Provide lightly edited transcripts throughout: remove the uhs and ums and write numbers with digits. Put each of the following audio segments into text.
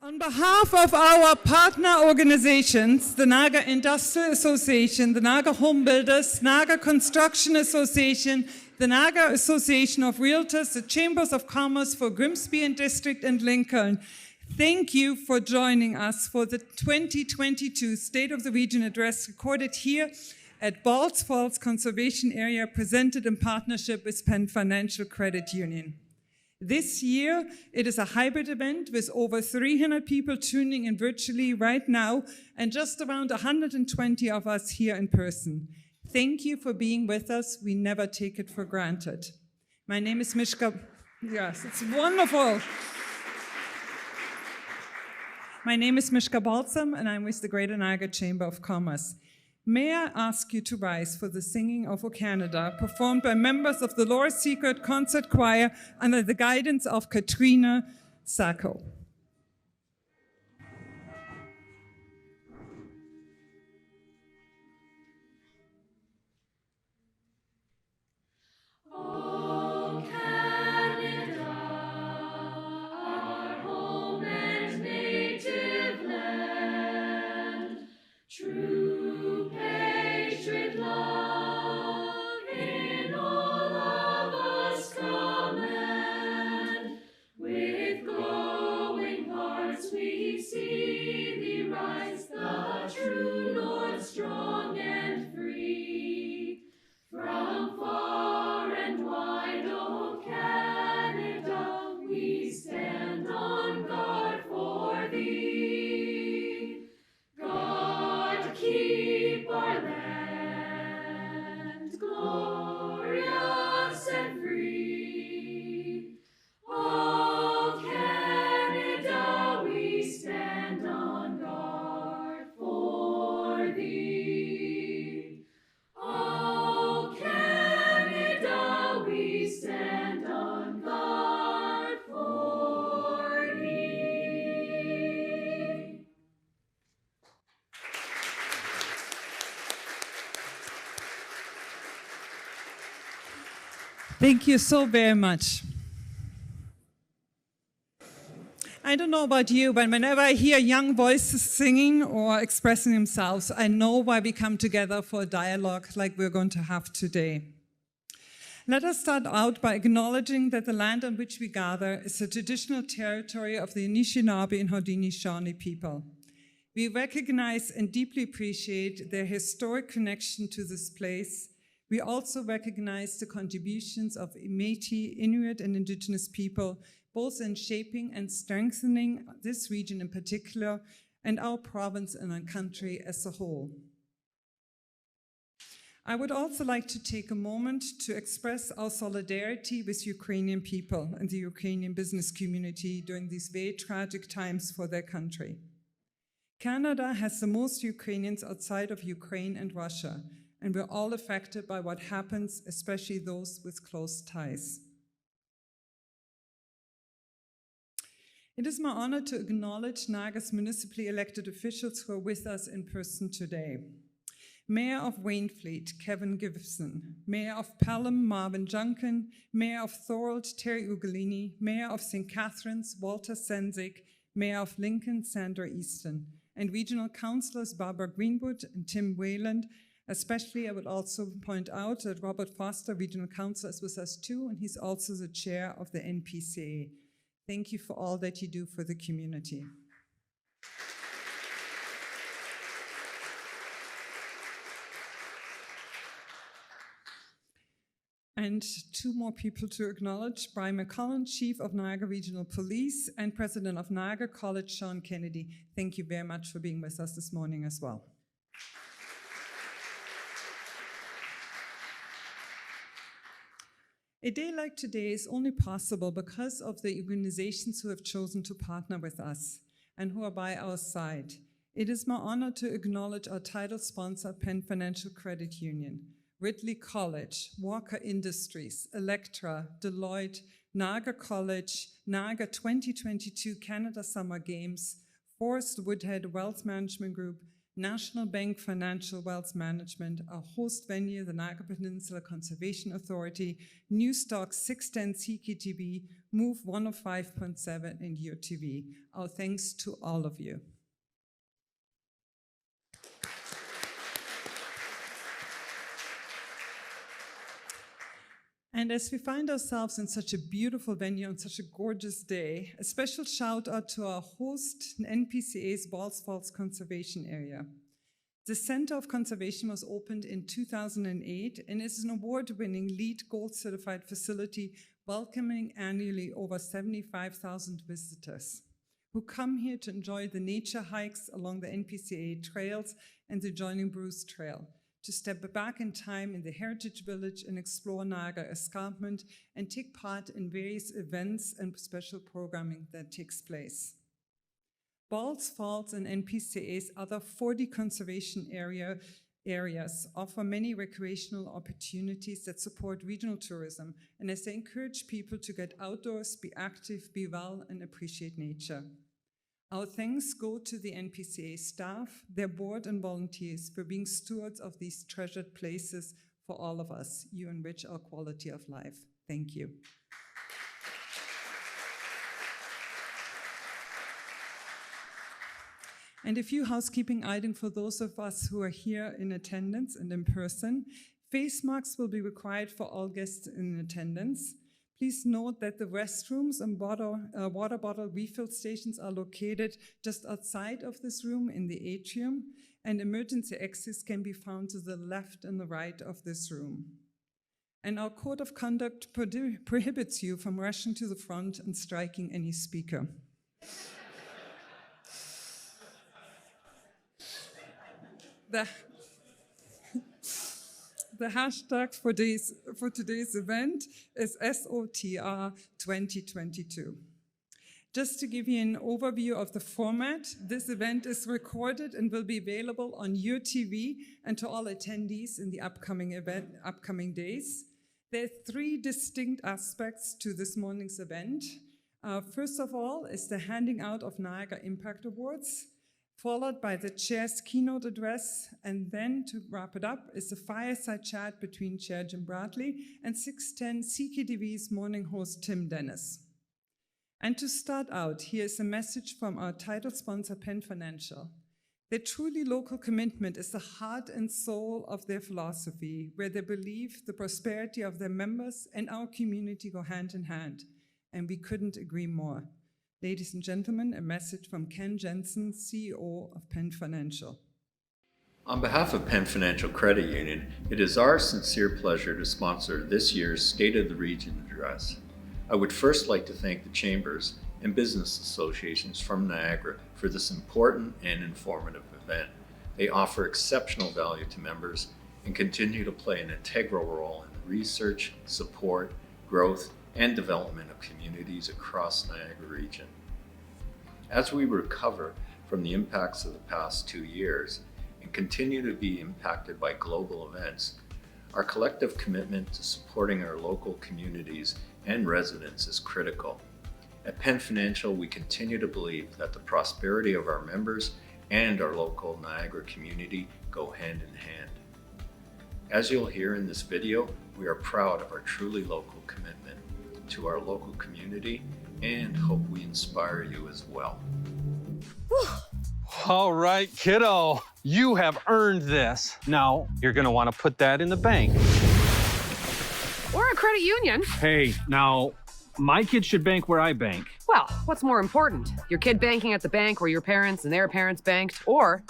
On behalf of our partner organizations, the Niagara Industrial Association, the Niagara Home Builders, Niagara Construction Association, the Niagara Association of Realtors, the Chambers of Commerce for Grimsby and District and Lincoln, thank you for joining us for the 2022 State of the Region Address recorded here at Balls Falls Conservation Area, presented in partnership with PenFinancial Credit Union. This year, it is a hybrid event with over 300 people tuning in virtually right now and just around 120 of us here in person. Thank you for being with us. We never take it for granted. My name is Mishka. Yes, it's wonderful. My name is Mishka Balsam, and I'm with the Greater Niagara Chamber of Commerce. May I ask you to rise for the singing of O Canada, performed by members of the Laura's Secret Concert Choir under the guidance of Katrina Sacco. Thank you so very much. I don't know about you, but whenever I hear young voices singing or expressing themselves, I know why we come together for a dialogue like we're going to have today. Let us start out by acknowledging that the land on which we gather is the traditional territory of the Anishinaabe and Haudenosaunee people. We recognize and deeply appreciate their historic connection to this place. We also recognize the contributions of Métis, Inuit, and Indigenous people, both in shaping and strengthening this region in particular, and our province and our country as a whole. I would also like to take a moment to express our solidarity with Ukrainian people and the Ukrainian business community during these very tragic times for their country. Canada has the most Ukrainians outside of Ukraine and Russia, and we're all affected by what happens, especially those with close ties. It is my honor to acknowledge Niagara's municipally elected officials who are with us in person today. Mayor of Wainfleet, Kevin Gibson, Mayor of Pelham, Marvin Junkin, Mayor of Thorold, Terry Ugolini, Mayor of St. Catharines, Walter Senzik, Mayor of Lincoln, Sandra Easton, and Regional Councillors Barbara Greenwood and Tim Wayland. Especially, I would also point out that Robert Foster, Regional Councillor, is with us too, and he's also the chair of the NPCA. Thank you for all that you do for the community. And two more people to acknowledge: Brian McCullen, Chief of Niagara Regional Police, and President of Niagara College, Sean Kennedy. Thank you very much for being with us this morning as well. A day like today is only possible because of the organizations who have chosen to partner with us and who are by our side. It is my honor to acknowledge our title sponsor, PenFinancial Credit Union, Ridley College, Walker Industries, Electra, Deloitte, Niagara College, Niagara 2022 Canada Summer Games, Forrest Woodhead Wealth Management Group, National Bank Financial Wealth Management, our host venue, the Niagara Peninsula Conservation Authority, Newstalk 610 CKTV, Move 105.7 in your TV. Our thanks to all of you. And as we find ourselves in such a beautiful venue on such a gorgeous day, a special shout out to our host, NPCA's Balls Falls Conservation Area. The Center of Conservation was opened in 2008 and is an award-winning LEED Gold certified facility welcoming annually over 75,000 visitors who come here to enjoy the nature hikes along the NPCA trails and the adjoining Bruce Trail, to step back in time in the Heritage Village and explore Niagara Escarpment and take part in various events and special programming that takes place. Balls Falls and NPCA's other 40 conservation areas offer many recreational opportunities that support regional tourism, and as they encourage people to get outdoors, be active, be well, and appreciate nature. Our thanks go to the NPCA staff, their board, and volunteers for being stewards of these treasured places for all of us. You enrich our quality of life. Thank you. And a few housekeeping items for those of us who are here in attendance and in person. Face masks will be required for all guests in attendance. Please note that the restrooms and water bottle refill stations are located just outside of this room in the atrium, and emergency exits can be found to the left and the right of this room. And our code of conduct prohibits you from rushing to the front and striking any speaker. The hashtag for today's event is SOTR 2022. Just to give you an overview of the format, this event is recorded and will be available on your TV and to all attendees in the upcoming days. There are 3 distinct aspects to this morning's event. First of all is the handing out of Niagara Impact Awards, followed by the chair's keynote address, and then to wrap it up is a fireside chat between Chair Jim Bradley and 610 CKTV's morning host Tim Denis. And to start out, here's a message from our title sponsor PenFinancial. Their truly local commitment is the heart and soul of their philosophy, where they believe the prosperity of their members and our community go hand in hand, and we couldn't agree more. Ladies and gentlemen, a message from Ken Jensen, CEO of PenFinancial. On behalf of PenFinancial Credit Union, it is our sincere pleasure to sponsor this year's State of the Region address. I would first like to thank the chambers and business associations from Niagara for this important and informative event. They offer exceptional value to members and continue to play an integral role in the research, support, growth, and development of communities across the Niagara region. As we recover from the impacts of the past 2 years and continue to be impacted by global events, our collective commitment to supporting our local communities and residents is critical. At PenFinancial, we continue to believe that the prosperity of our members and our local Niagara community go hand in hand. As you'll hear in this video, we are proud of our truly local commitment to our local community and hope we inspire you as well. All right, kiddo, you have earned this. Now you're gonna want to put that in the bank. Or a credit union. Hey, now my kid should bank where I bank. Well, what's more important? Your kid banking at the bank where your parents and their parents banked, or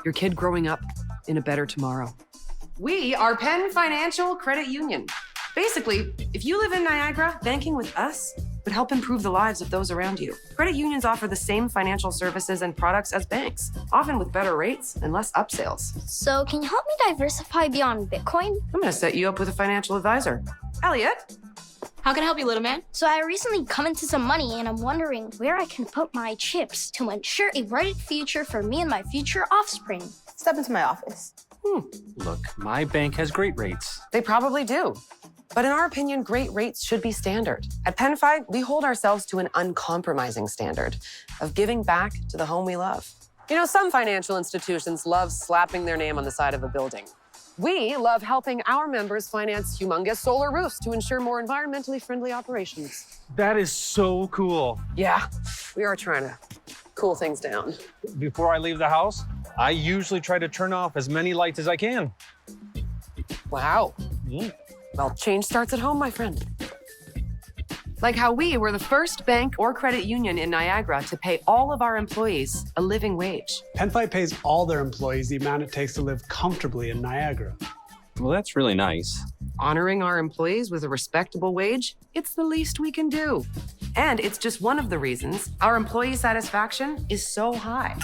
your kid growing up in a better tomorrow? We are PenFinancial Credit Union. Basically, if you live in Niagara, banking with us would help improve the lives of those around you. Credit unions offer the same financial services and products as banks, often with better rates and less upsales. So can you help me diversify beyond Bitcoin? I'm gonna set you up with a financial advisor. Elliot? How can I help you, little man? So I recently come into some money and I'm wondering where I can put my chips to ensure a bright future for me and my future offspring. Step into my office. Look, my bank has great rates. They probably do. But in our opinion, great rates should be standard. At PenFi, we hold ourselves to an uncompromising standard of giving back to the home we love. You know, some financial institutions love slapping their name on the side of a building. We love helping our members finance humongous solar roofs to ensure more environmentally friendly operations. That is so cool. Yeah, we are trying to cool things down. Before I leave the house, I usually try to turn off as many lights as I can. Wow. Well, change starts at home, my friend. Like how we were the first bank or credit union in Niagara to pay all of our employees a living wage. PenFi pays all their employees the amount it takes to live comfortably in Niagara. Well, that's really nice. Honoring our employees with a respectable wage, it's the least we can do. And it's just one of the reasons our employee satisfaction is so high.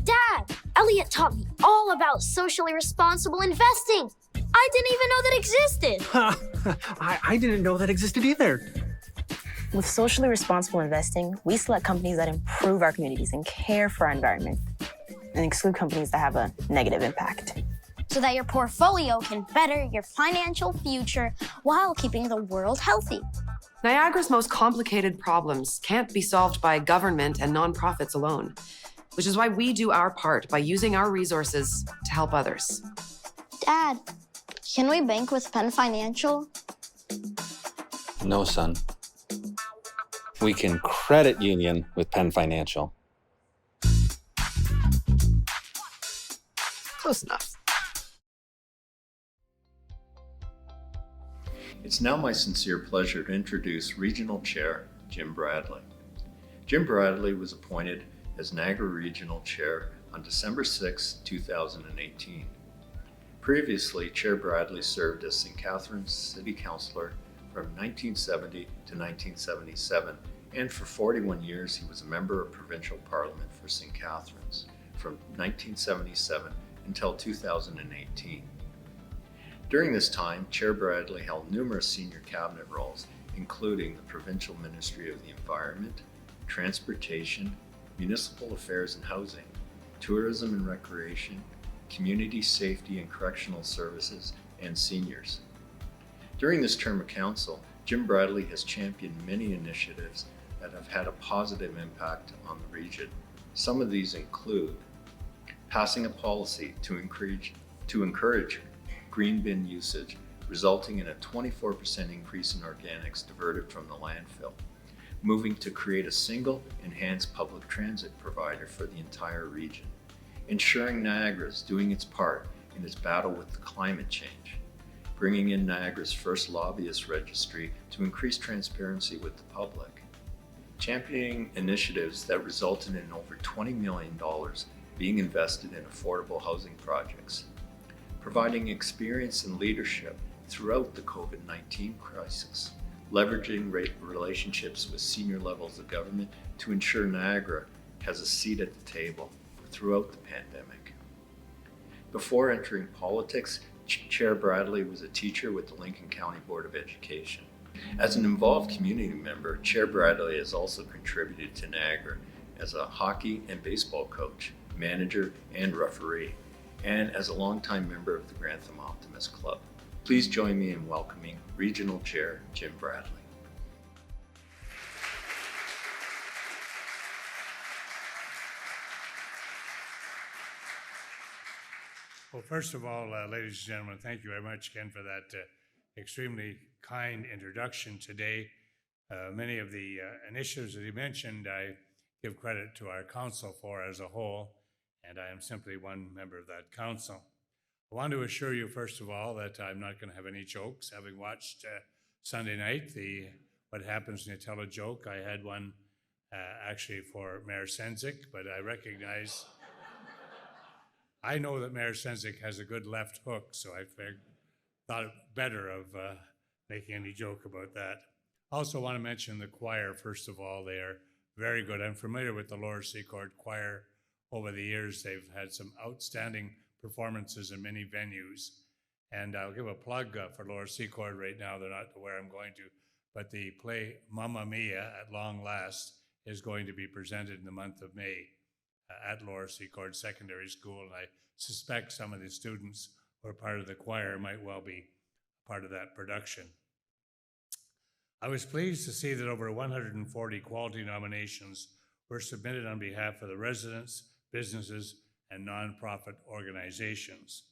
Dad, Elliot taught me all about socially responsible investing. I didn't even know that existed. I didn't know that existed either. With socially responsible investing, we select companies that improve our communities and care for our environment, and exclude companies that have a negative impact. So that your portfolio can better your financial future while keeping the world healthy. Niagara's most complicated problems can't be solved by government and nonprofits alone, which is why we do our part by using our resources to help others. Dad, can we bank with PenFinancial? No, son. We can credit union with PenFinancial. Close enough. It's now my sincere pleasure to introduce Regional Chair Jim Bradley. Jim Bradley was appointed as Niagara Regional Chair on December 6, 2018. Previously, Chair Bradley served as St. Catharines City Councillor from 1970 to 1977, and for 41 years he was a member of Provincial Parliament for St. Catharines from 1977 until 2018. During this time, Chair Bradley held numerous senior cabinet roles, including the Provincial Ministry of the Environment, Transportation, Municipal Affairs and Housing, Tourism and Recreation, Community Safety and Correctional Services, and Seniors. During this term of council, Jim Bradley has championed many initiatives that have had a positive impact on the region. Some of these include passing a policy to encourage green bin usage, resulting in a 24% increase in organics diverted from the landfill, moving to create a single enhanced public transit provider for the entire region, ensuring Niagara is doing its part in its battle with climate change, bringing in Niagara's first lobbyist registry to increase transparency with the public, championing initiatives that resulted in over $20 million being invested in affordable housing projects, providing experience and leadership throughout the COVID-19 crisis, leveraging relationships with senior levels of government to ensure Niagara has a seat at the table throughout the pandemic. Before entering politics, Chair Bradley was a teacher with the Lincoln County Board of Education. As an involved community member, Chair Bradley has also contributed to Niagara as a hockey and baseball coach, manager, and referee, and as a longtime member of the Grantham Optimist Club. Please join me in welcoming Regional Chair Jim Bradley. Well, first of all, ladies and gentlemen, thank you very much again for that extremely kind introduction today. Many of the initiatives that you mentioned, I give credit to our council for as a whole, and I am simply one member of that council. I want to assure you, first of all, that I'm not going to have any jokes. Having watched Sunday night, What Happens When You Tell a Joke, I had one actually for Mayor Senzik, but I recognize, I know that Mayor Senzik has a good left hook, so I thought it better of making any joke about that. Also want to mention the choir, first of all. They are very good. I'm familiar with the Lower Seacourt Choir. Over the years, they've had some outstanding performances in many venues. And I'll give a plug for Lower Seacourt right now. They're not where I'm going to, but the play Mamma Mia at long last is going to be presented in the month of May at Lower Seacourt Secondary School. And I suspect some of the students who are part of the choir might well be part of that production. I was pleased to see that over 140 quality nominations were submitted on behalf of the residents, businesses, and nonprofit organizations.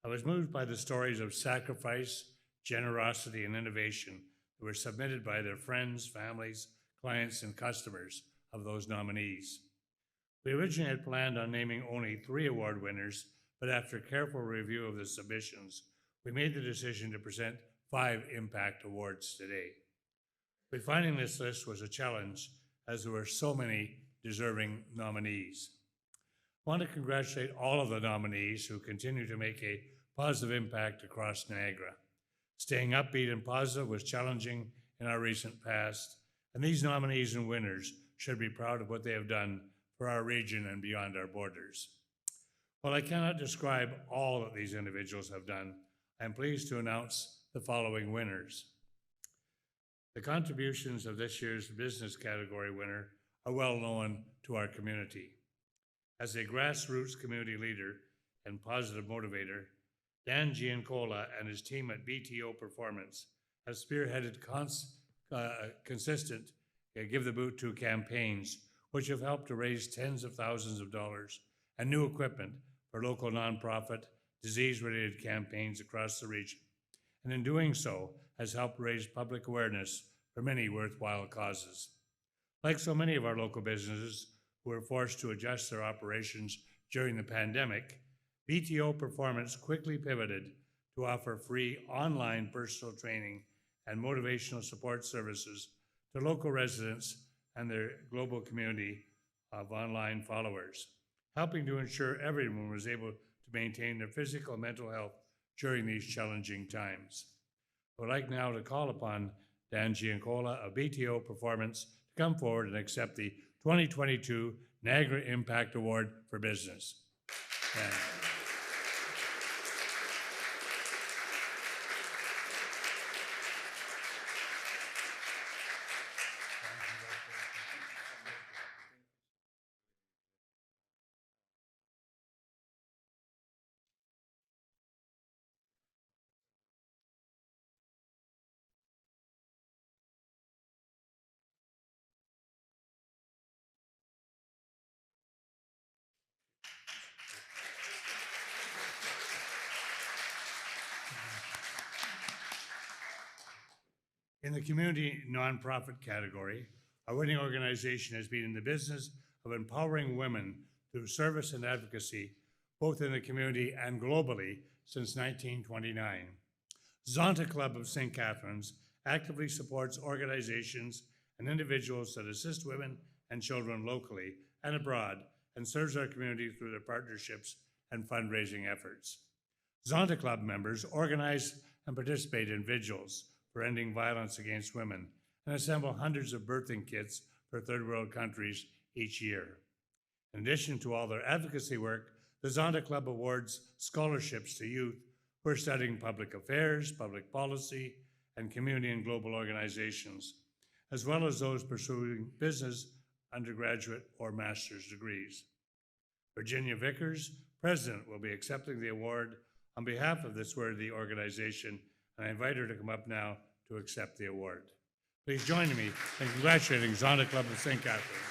I was moved by the stories of sacrifice, generosity, and innovation that were submitted by their friends, families, clients, and customers of those nominees. We originally had planned on naming only 3 award winners, but after careful review of the submissions, we made the decision to present 5 Impact Awards today. Refining this list was a challenge, as there were so many deserving nominees. I want to congratulate all of the nominees who continue to make a positive impact across Niagara. Staying upbeat and positive was challenging in our recent past, and these nominees and winners should be proud of what they have done for our region and beyond our borders. While I cannot describe all that these individuals have done, I am pleased to announce the following winners. The contributions of this year's business category winner are well known to our community. As a grassroots community leader and positive motivator, Dan Giancola and his team at BTO Performance have spearheaded consistent Give the Boot To campaigns, which have helped to raise tens of thousands of dollars and new equipment for local nonprofit, disease-related campaigns across the region, and in doing so has helped raise public awareness for many worthwhile causes. Like so many of our local businesses who were forced to adjust their operations during the pandemic, BTO Performance quickly pivoted to offer free online personal training and motivational support services to local residents and their global community of online followers, helping to ensure everyone was able to maintain their physical and mental health during these challenging times. I would like now to call upon Dan Giancola of BTO Performance to come forward and accept the 2022 Niagara Impact Award for Business. Dan. In the community nonprofit category, our winning organization has been in the business of empowering women through service and advocacy, both in the community and globally, since 1929. Zonta Club of St. Catharines actively supports organizations and individuals that assist women and children locally and abroad, and serves our community through their partnerships and fundraising efforts. Zonta Club members organize and participate in vigils for ending violence against women and assemble hundreds of birthing kits for third world countries each year. In addition to all their advocacy work, the Zonta Club awards scholarships to youth who are studying public affairs, public policy, and community and global organizations, as well as those pursuing business, undergraduate, or master's degrees. Virginia Vickers, President, will be accepting the award on behalf of this worthy organization, and I invite her to come up now to accept the award. Please join me in congratulating Zonta Club of St. Catharines.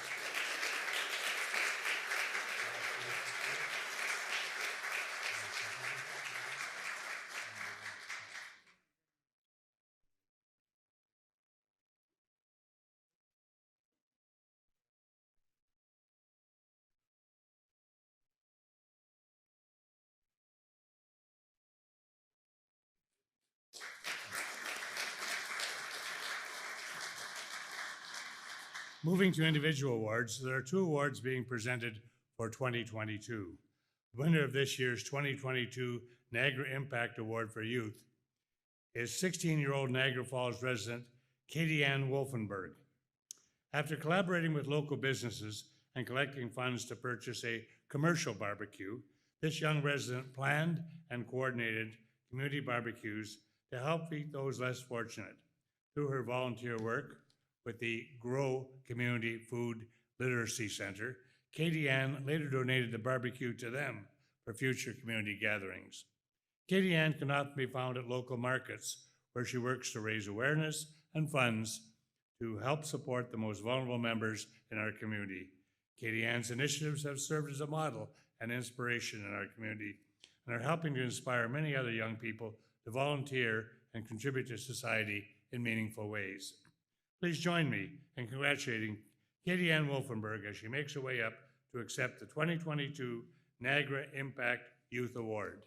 Moving to individual awards, there are 2 awards being presented for 2022. The winner of this year's 2022 Niagara Impact Award for Youth is 16-year-old Niagara Falls resident Katie Ann Wolfenberg. After collaborating with local businesses and collecting funds to purchase a commercial barbecue, this young resident planned and coordinated community barbecues to help feed those less fortunate. Through her volunteer work with the Grow Community Food Literacy Center, Katie Ann later donated the barbecue to them for future community gatherings. Katie Ann can often be found at local markets, where she works to raise awareness and funds to help support the most vulnerable members in our community. Katie Ann's initiatives have served as a model and inspiration in our community, and are helping to inspire many other young people to volunteer and contribute to society in meaningful ways. Please join me in congratulating Katie Ann Wolfenberg as she makes her way up to accept the 2022 Niagara Impact Youth Award.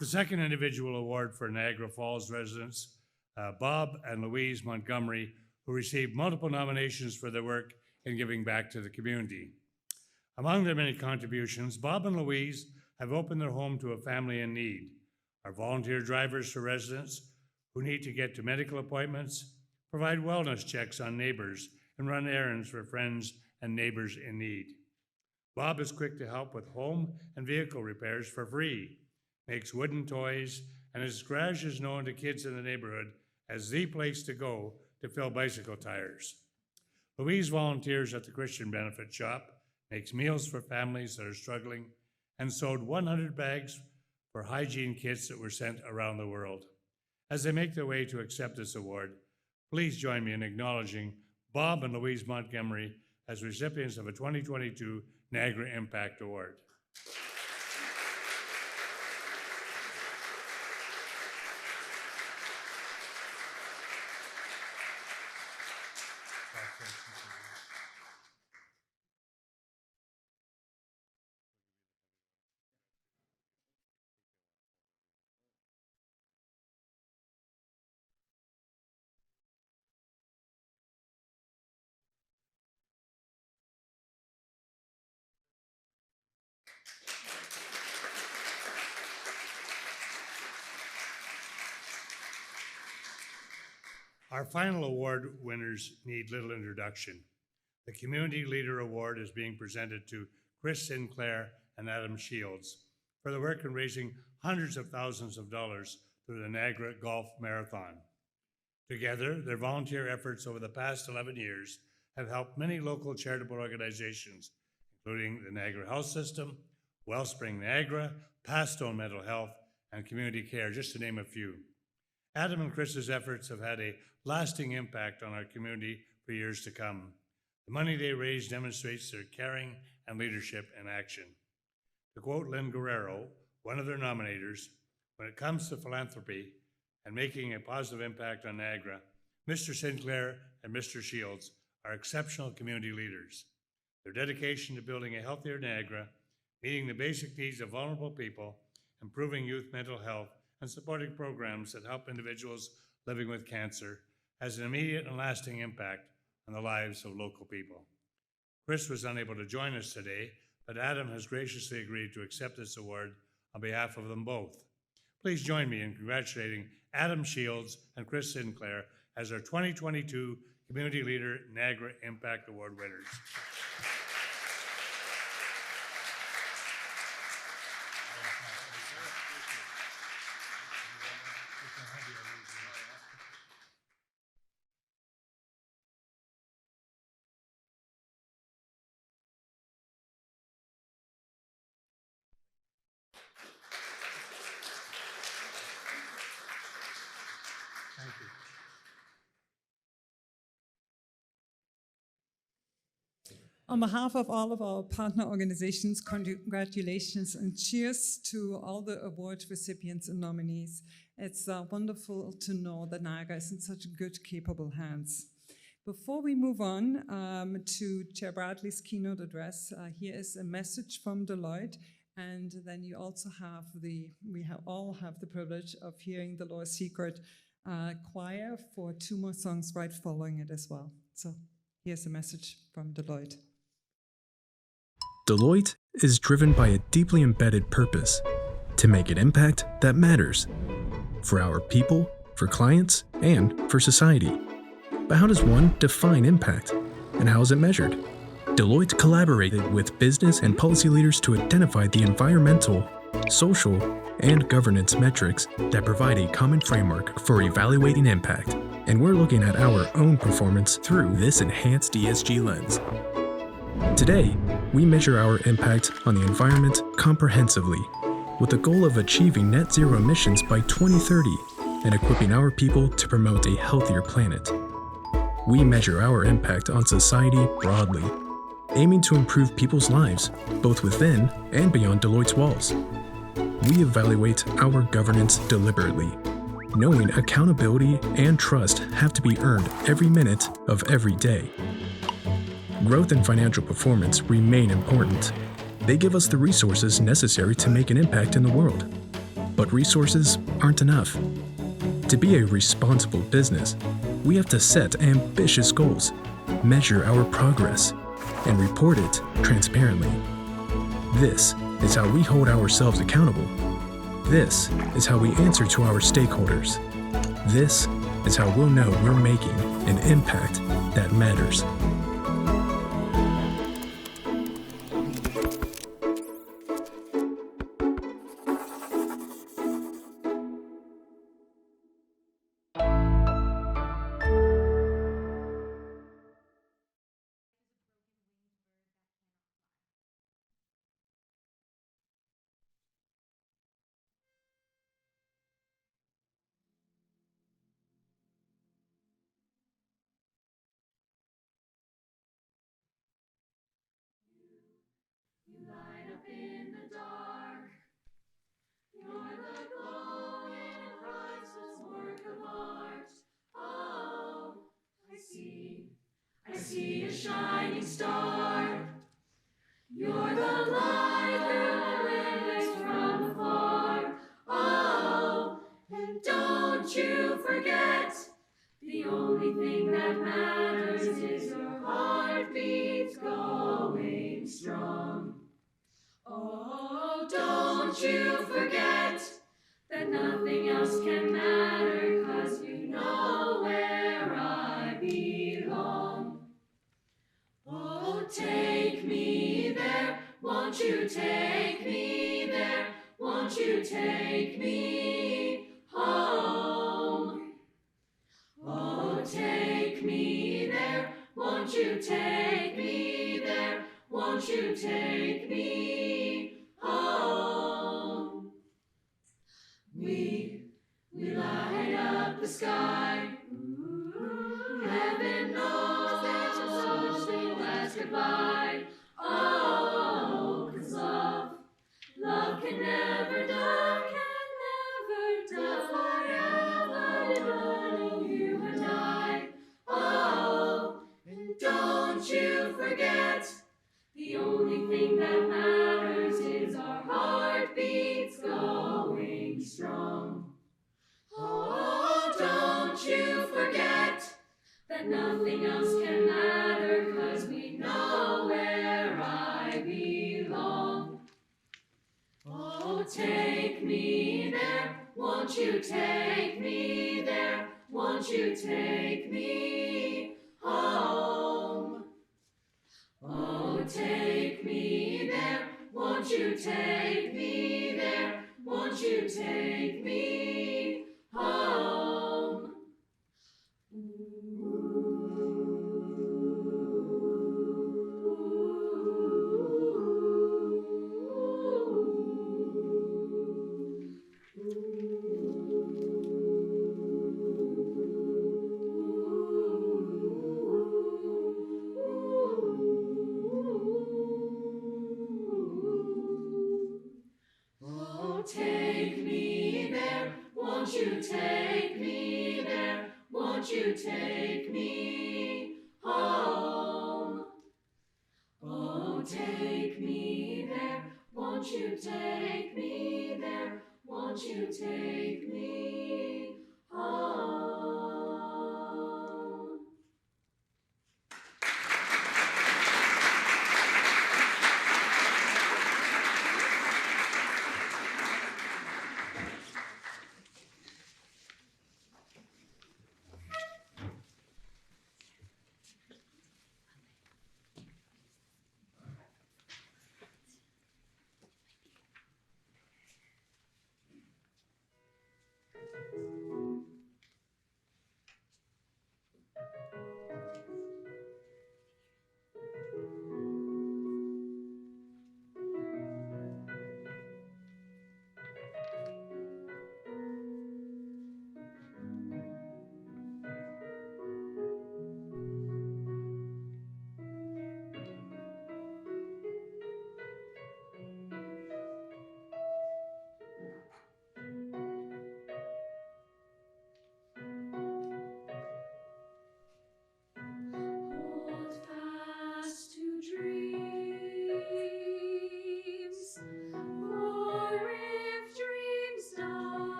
The second individual award for Niagara Falls residents, Bob and Louise Montgomery, who received multiple nominations for their work in giving back to the community. Among their many contributions, Bob and Louise have opened their home to a family in need, are volunteer drivers for residents who need to get to medical appointments, provide wellness checks on neighbors, and run errands for friends and neighbors in need. Bob is quick to help with home and vehicle repairs for free, makes wooden toys, and his garage is known to kids in the neighborhood as the place to go to fill bicycle tires. Louise volunteers at the Christian Benefit Shop, makes meals for families that are struggling, and sewed 100 bags for hygiene kits that were sent around the world. As they make their way to accept this award, please join me in acknowledging Bob and Louise Montgomery as recipients of a 2022 Niagara Impact Award. Our final award winners need little introduction. The Community Leader Award is being presented to Chris Sinclair and Adam Shields for their work in raising hundreds of thousands of dollars through the Niagara Golf Marathon. Together, their volunteer efforts over the past 11 years have helped many local charitable organizations, including the Niagara Health System, Wellspring Niagara, Pastone Mental Health, and Community Care, just to name a few. Adam and Chris's efforts have had a lasting impact on our community for years to come. The money they raise demonstrates their caring and leadership in action. To quote Lynn Guerrero, one of their nominators, when it comes to philanthropy and making a positive impact on Niagara, Mr. Sinclair and Mr. Shields are exceptional community leaders. Their dedication to building a healthier Niagara, meeting the basic needs of vulnerable people, improving youth mental health, and supporting programs that help individuals living with cancer has an immediate and lasting impact on the lives of local people. Chris was unable to join us today, but Adam has graciously agreed to accept this award on behalf of them both. Please join me in congratulating Adam Shields and Chris Sinclair as our 2022 Community Leader Niagara Impact Award winners. Thank you. On behalf of all of our partner organizations, congratulations and cheers to all the award recipients and nominees. It's wonderful to know that Niagara is in such good, capable hands. Before we move on to Chair Bradley's keynote address, here is a message from Deloitte, and then you also have all have the privilege of hearing the Law Secret choir for 2 more songs right following it as well. So here's a message from Deloitte. Deloitte is driven by a deeply embedded purpose to make an impact that matters for our people, for clients, and for society. But how does one define impact, and how is it measured? Deloitte collaborated with business and policy leaders to identify the environmental, social, and governance metrics that provide a common framework for evaluating impact. And we're looking at our own performance through this enhanced ESG lens. Today, we measure our impact on the environment comprehensively, with the goal of achieving net zero emissions by 2030 and equipping our people to promote a healthier planet. We measure our impact on society broadly, aiming to improve people's lives, both within and beyond Deloitte's walls. We evaluate our governance deliberately, knowing accountability and trust have to be earned every minute of every day. Growth and financial performance remain important. They give us the resources necessary to make an impact in the world. But resources aren't enough. To be a responsible business, we have to set ambitious goals, measure our progress, and report it transparently. This is how we hold ourselves accountable. This is how we answer to our stakeholders. This is how we'll know we're making an impact that matters.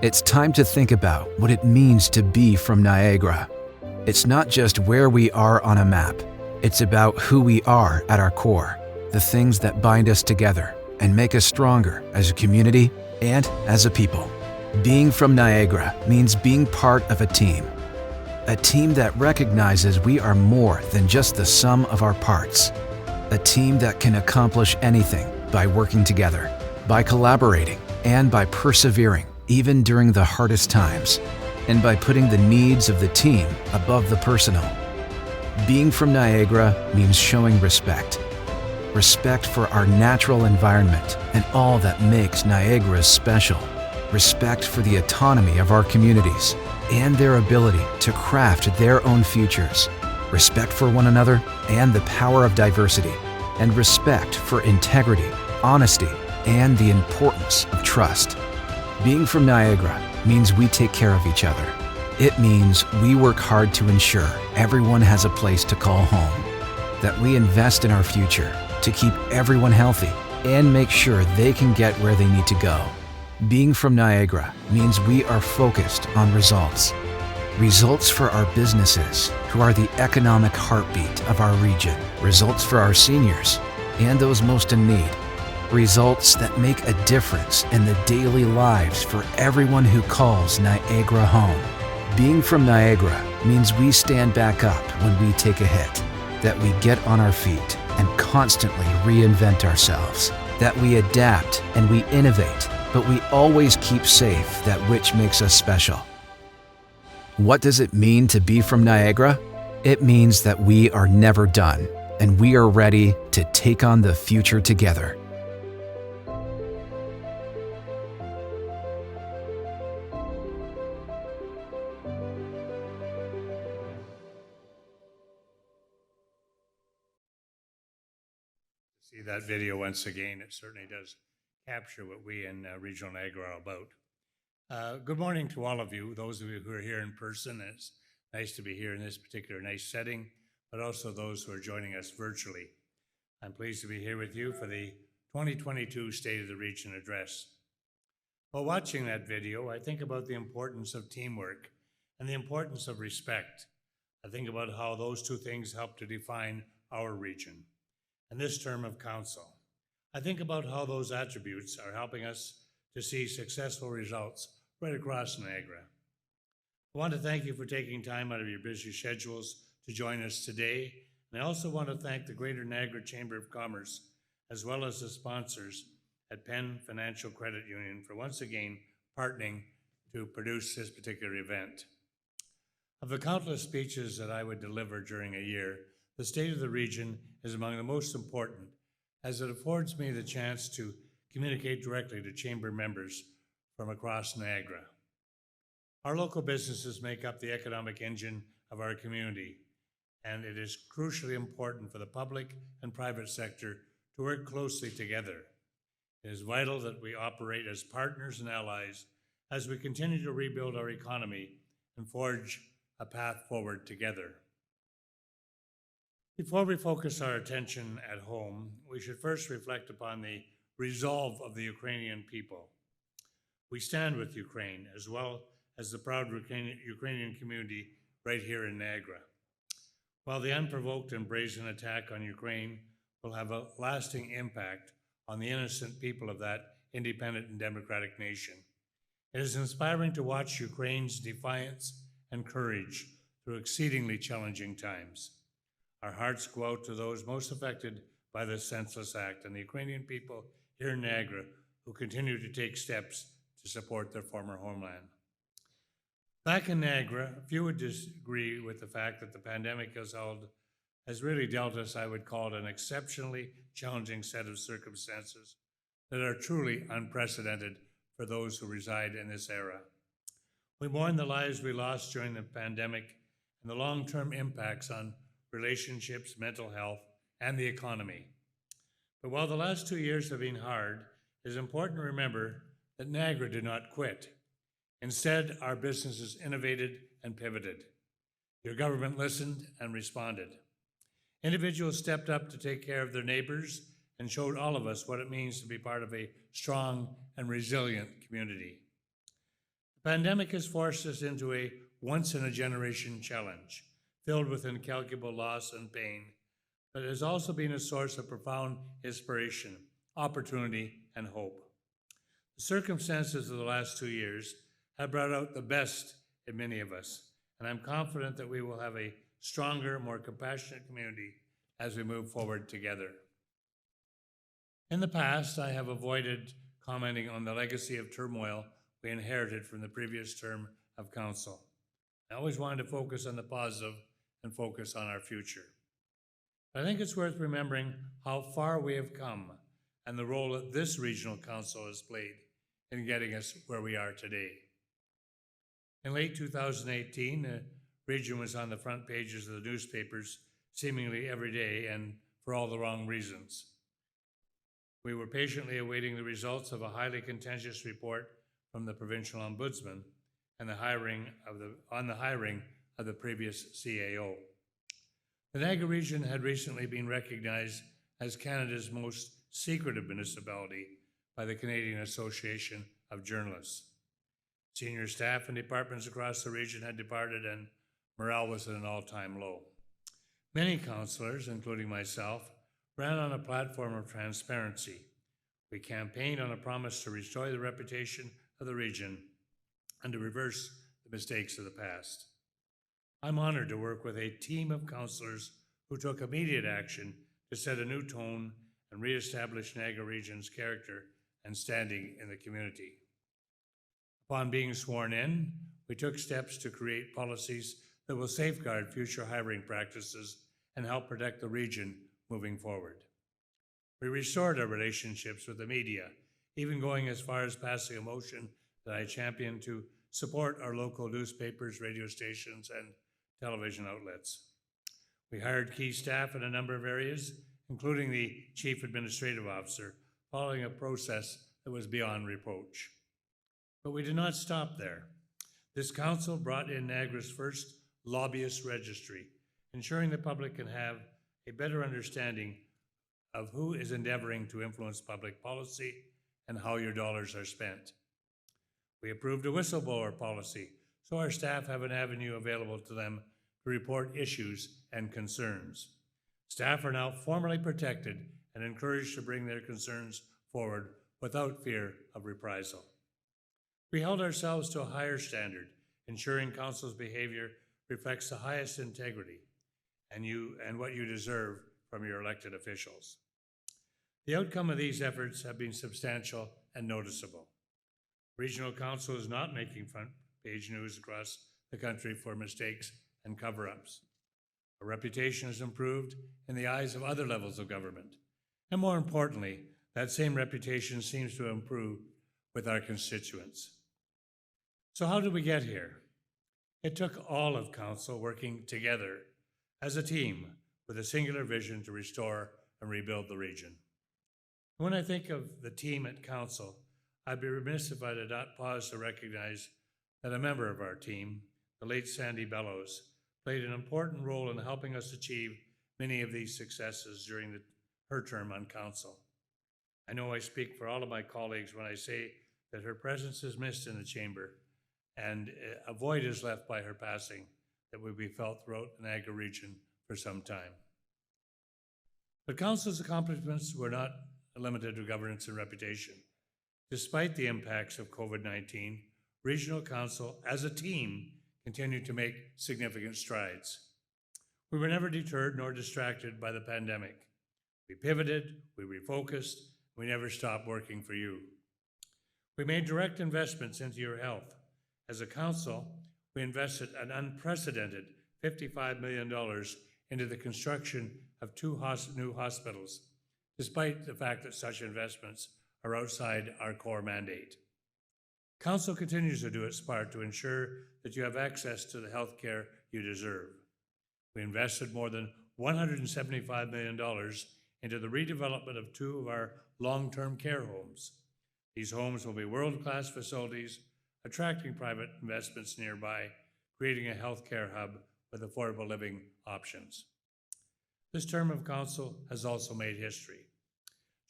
It's time to think about what it means to be from Niagara. It's not just where we are on a map. It's about who we are at our core, the things that bind us together and make us stronger as a community and as a people. Being from Niagara means being part of a team that recognizes we are more than just the sum of our parts, a team that can accomplish anything by working together, by collaborating, and by persevering even during the hardest times, and by putting the needs of the team above the personal. Being from Niagara means showing respect. Respect for our natural environment and all that makes Niagara special. Respect for the autonomy of our communities and their ability to craft their own futures. Respect for one another and the power of diversity. And respect for integrity, honesty, and the importance of trust. Being from Niagara means we take care of each other. It means we work hard to ensure everyone has a place to call home, that we invest in our future to keep everyone healthy and make sure they can get where they need to go. Being from Niagara means we are focused on results. Results for our businesses, who are the economic heartbeat of our region. Results for our seniors and those most in need. Results that make a difference in the daily lives for everyone who calls Niagara home. Being from Niagara means we stand back up when we take a hit, that we get on our feet and constantly reinvent ourselves, that we adapt and we innovate, but we always keep safe that which makes us special. What does it mean to be from Niagara? It means that we are never done, and we are ready to take on the future together. See that video once again. It certainly does capture what we in Regional Niagara are about. Good morning to all of you, those of you who are here in person. It's nice to be here in this particular nice setting, but also those who are joining us virtually. I'm pleased to be here with you for the 2022 State of the Region Address. While watching that video, I think about the importance of teamwork and the importance of respect. I think about how those two things help to define our region and this term of council. I think about how those attributes are helping us to see successful results right across Niagara. I want to thank you for taking time out of your busy schedules to join us today. And I also want to thank the Greater Niagara Chamber of Commerce, as well as the sponsors at PenFinancial Credit Union for once again partnering to produce this particular event. Of the countless speeches that I would deliver during a year, the State of the Region is among the most important, as it affords me the chance to communicate directly to Chamber members from across Niagara. Our local businesses make up the economic engine of our community, and it is crucially important for the public and private sector to work closely together. It is vital that we operate as partners and allies as we continue to rebuild our economy and forge a path forward together. Before we focus our attention at home, we should first reflect upon the resolve of the Ukrainian people. We stand with Ukraine, as well as the proud Ukrainian community right here in Niagara. While the unprovoked and brazen attack on Ukraine will have a lasting impact on the innocent people of that independent and democratic nation, it is inspiring to watch Ukraine's defiance and courage through exceedingly challenging times. Our hearts go out to those most affected by this senseless act and the Ukrainian people here in Niagara who continue to take steps to support their former homeland. Back in Niagara, few would disagree with the fact that the pandemic has really dealt us, I would call it, an exceptionally challenging set of circumstances that are truly unprecedented for those who reside in this era. We mourn the lives we lost during the pandemic and the long-term impacts on relationships, mental health, and the economy. But while the last 2 years have been hard, it is important to remember that Niagara did not quit. Instead, our businesses innovated and pivoted. Your government listened and responded. Individuals stepped up to take care of their neighbors and showed all of us what it means to be part of a strong and resilient community. The pandemic has forced us into a once-in-a-generation challenge, filled with incalculable loss and pain, but it has also been a source of profound inspiration, opportunity, and hope. The circumstances of the last 2 years have brought out the best in many of us, and I'm confident that we will have a stronger, more compassionate community as we move forward together. In the past, I have avoided commenting on the legacy of turmoil we inherited from the previous term of council. I always wanted to focus on the positive and focus on our future. But I think it's worth remembering how far we have come and the role that this regional council has played in getting us where we are today. In late 2018, the region was on the front pages of the newspapers seemingly every day and for all the wrong reasons. We were patiently awaiting the results of a highly contentious report from the provincial ombudsman and the hiring of the previous CAO. The Niagara region had recently been recognized as Canada's most secretive municipality by the Canadian Association of Journalists. Senior staff and departments across the region had departed and morale was at an all-time low. Many councillors, including myself, ran on a platform of transparency. We campaigned on a promise to restore the reputation of the region and to reverse the mistakes of the past. I'm honored to work with a team of councillors who took immediate action to set a new tone and reestablish Niagara Region's character and standing in the community. Upon being sworn in, we took steps to create policies that will safeguard future hiring practices and help protect the region moving forward. We restored our relationships with the media, even going as far as passing a motion that I championed to support our local newspapers, radio stations, and television outlets. We hired key staff in a number of areas, including the Chief Administrative Officer, following a process that was beyond reproach. But we did not stop there. This council brought in Niagara's first lobbyist registry, ensuring the public can have a better understanding of who is endeavoring to influence public policy and how your dollars are spent. We approved a whistleblower policy, so our staff have an avenue available to them to report issues and concerns. Staff are now formally protected and encouraged to bring their concerns forward without fear of reprisal. We held ourselves to a higher standard, ensuring council's behavior reflects the highest integrity and what you deserve from your elected officials. The outcome of these efforts have been substantial and noticeable. Regional Council is not making front-page news across the country for mistakes and cover-ups. Our reputation has improved in the eyes of other levels of government. And more importantly, that same reputation seems to improve with our constituents. So how did we get here? It took all of Council working together as a team with a singular vision to restore and rebuild the region. When I think of the team at Council, I'd be remiss if I did not pause to recognize that a member of our team, the late Sandy Bellows, played an important role in helping us achieve many of these successes during her term on Council. I know I speak for all of my colleagues when I say that her presence is missed in the chamber and a void is left by her passing that will be felt throughout the Niagara region for some time. But Council's accomplishments were not limited to governance and reputation. Despite the impacts of COVID-19, Regional Council, as a team, continued to make significant strides. We were never deterred nor distracted by the pandemic. We pivoted, we refocused, we never stopped working for you. We made direct investments into your health. As a council, we invested an unprecedented $55 million into the construction of 2 new hospitals, despite the fact that such investments are outside our core mandate. Council continues to do its part to ensure that you have access to the health care you deserve. We invested more than $175 million into the redevelopment of 2 of our long-term care homes. These homes will be world-class facilities, attracting private investments nearby, creating a healthcare hub with affordable living options. This term of council has also made history.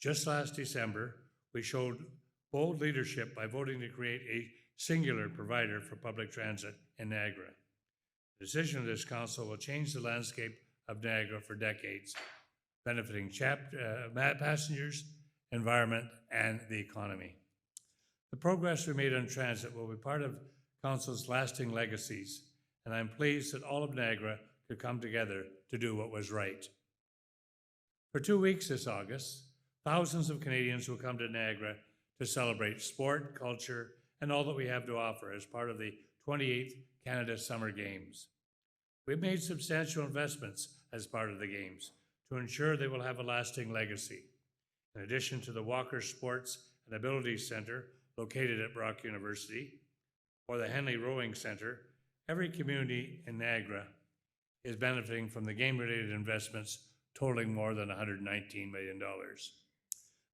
Just last December, we showed bold leadership by voting to create a singular provider for public transit in Niagara. The decision of this council will change the landscape of Niagara for decades, benefiting passengers, environment, and the economy. The progress we made on transit will be part of Council's lasting legacies, and I'm pleased that all of Niagara could come together to do what was right. For 2 weeks this August, thousands of Canadians will come to Niagara to celebrate sport, culture, and all that we have to offer as part of the 28th Canada Summer Games. We've made substantial investments as part of the Games to ensure they will have a lasting legacy. In addition to the Walker Sports and Abilities Centre located at Brock University, or the Henley Rowing Centre, every community in Niagara is benefiting from the game-related investments totaling more than $119 million.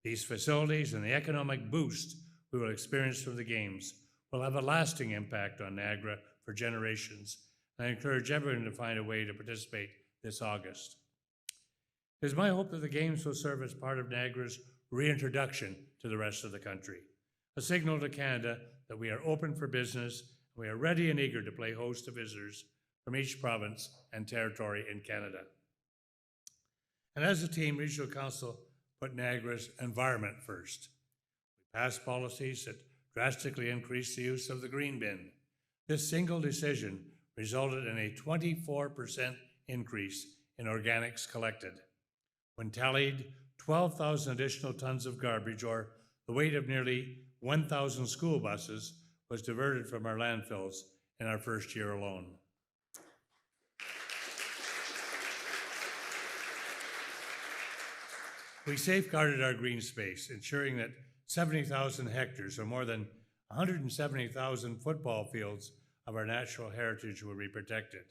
These facilities and the economic boost we will experience from the Games will have a lasting impact on Niagara for generations, and I encourage everyone to find a way to participate this August. It is my hope that the Games will serve as part of Niagara's reintroduction to the rest of the country, a signal to Canada that we are open for business, and we are ready and eager to play host to visitors from each province and territory in Canada. And as a team, Regional Council put Niagara's environment first. We passed policies that drastically increased the use of the green bin. This single decision resulted in a 24% increase in organics collected. When tallied, 12,000 additional tons of garbage, or the weight of nearly 1,000 school buses, was diverted from our landfills in our first year alone. We safeguarded our green space, ensuring that 70,000 hectares, or more than 170,000 football fields of our natural heritage, will be protected.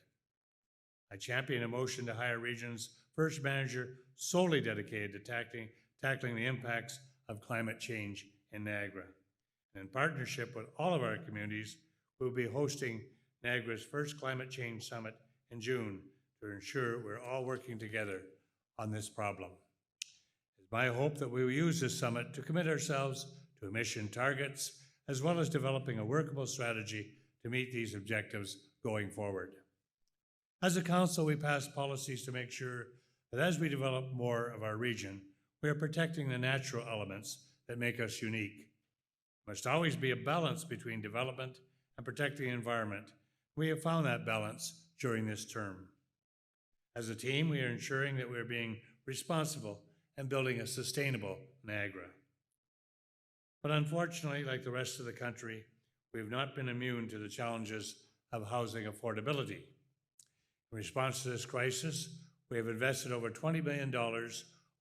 I championed a motion to hire Region's first manager solely dedicated to tackling the impacts of climate change in Niagara. And in partnership with all of our communities, we will be hosting Niagara's first Climate Change Summit in June to ensure we're all working together on this problem. It's my hope that we will use this summit to commit ourselves to emission targets, as well as developing a workable strategy to meet these objectives going forward. As a council, we pass policies to make sure that as we develop more of our region, we are protecting the natural elements that make us unique. There must always be a balance between development and protecting the environment. We have found that balance during this term. As a team, we are ensuring that we are being responsible and building a sustainable Niagara. But unfortunately, like the rest of the country, we have not been immune to the challenges of housing affordability. In response to this crisis, we have invested over $20 million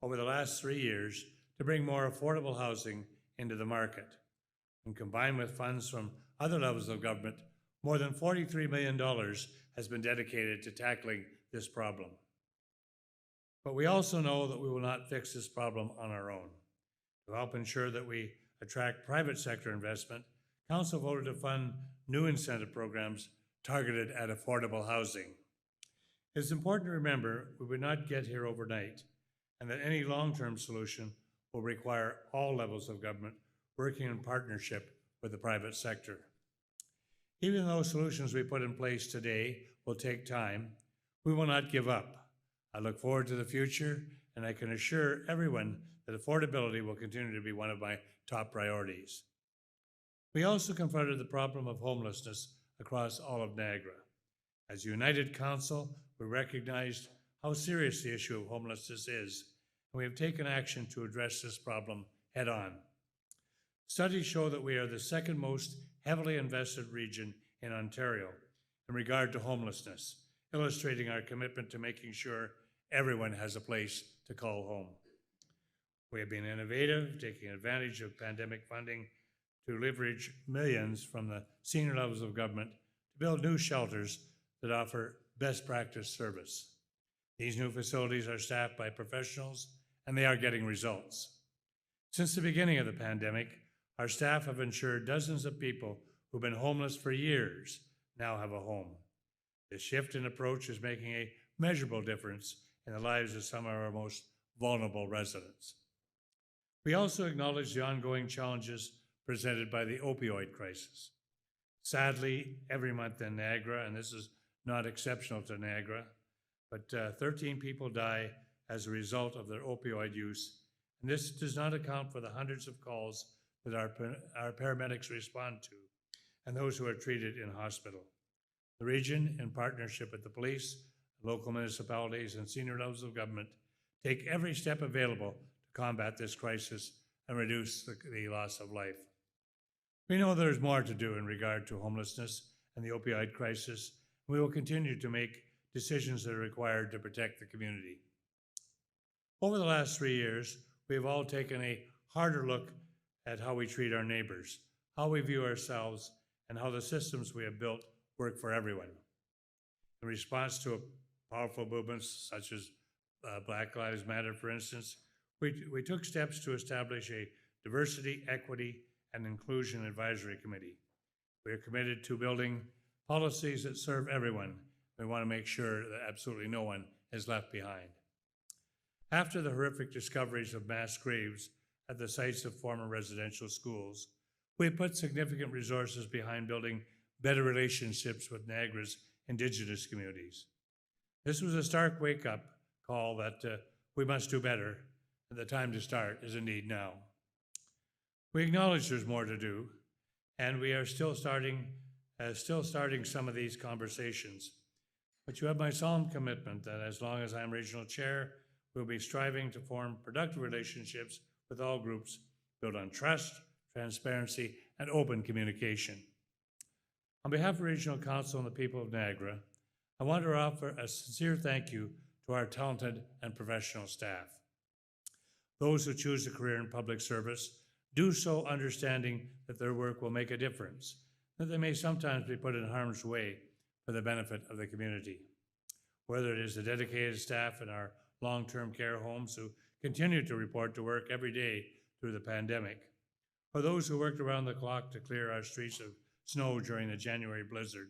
over the last 3 years to bring more affordable housing into the market. And combined with funds from other levels of government, more than $43 million has been dedicated to tackling this problem. But we also know that we will not fix this problem on our own. To help ensure that we attract private sector investment, Council voted to fund new incentive programs targeted at affordable housing. It's important to remember we would not get here overnight, and that any long-term solution will require all levels of government working in partnership with the private sector. Even though solutions we put in place today will take time, we will not give up. I look forward to the future, and I can assure everyone that affordability will continue to be one of my top priorities. We also confronted the problem of homelessness across all of Niagara. As a united council, we recognized how serious the issue of homelessness is, and we have taken action to address this problem head on. Studies show that we are the second most heavily invested region in Ontario in regard to homelessness, illustrating our commitment to making sure everyone has a place to call home. We have been innovative, taking advantage of pandemic funding to leverage millions from the senior levels of government to build new shelters that offer best practice service. These new facilities are staffed by professionals, and they are getting results. Since the beginning of the pandemic, our staff have ensured dozens of people who've been homeless for years now have a home. This shift in approach is making a measurable difference in the lives of some of our most vulnerable residents. We also acknowledge the ongoing challenges presented by the opioid crisis. Sadly, every month in Niagara, and this is not exceptional to Niagara, but 13 people die as a result of their opioid use. And this does not account for the hundreds of calls that our paramedics respond to and those who are treated in hospital. The region, in partnership with the police, local municipalities, and senior levels of government, take every step available to combat this crisis and reduce the loss of life. We know there's more to do in regard to homelessness and the opioid crisis. We will continue to make decisions that are required to protect the community. Over the last 3 years, we have all taken a harder look at how we treat our neighbors, how we view ourselves, and how the systems we have built work for everyone. In response to powerful movements such as Black Lives Matter, for instance, we took steps to establish a diversity, equity, and inclusion advisory committee. We are committed to building policies that serve everyone. We want to make sure that absolutely no one is left behind. After the horrific discoveries of mass graves at the sites of former residential schools, we put significant resources behind building better relationships with Niagara's Indigenous communities. This was a stark wake-up call that we must do better, and the time to start is indeed now. We acknowledge there's more to do, and we are still starting some of these conversations. But you have my solemn commitment that as long as I'm regional chair, we'll be striving to form productive relationships with all groups built on trust, transparency, and open communication. On behalf of Regional Council and the people of Niagara, I want to offer a sincere thank you to our talented and professional staff. Those who choose a career in public service do so understanding that their work will make a difference, that they may sometimes be put in harm's way for the benefit of the community. Whether it is the dedicated staff in our long-term care homes who continue to report to work every day through the pandemic, or those who worked around the clock to clear our streets of snow during the January blizzard,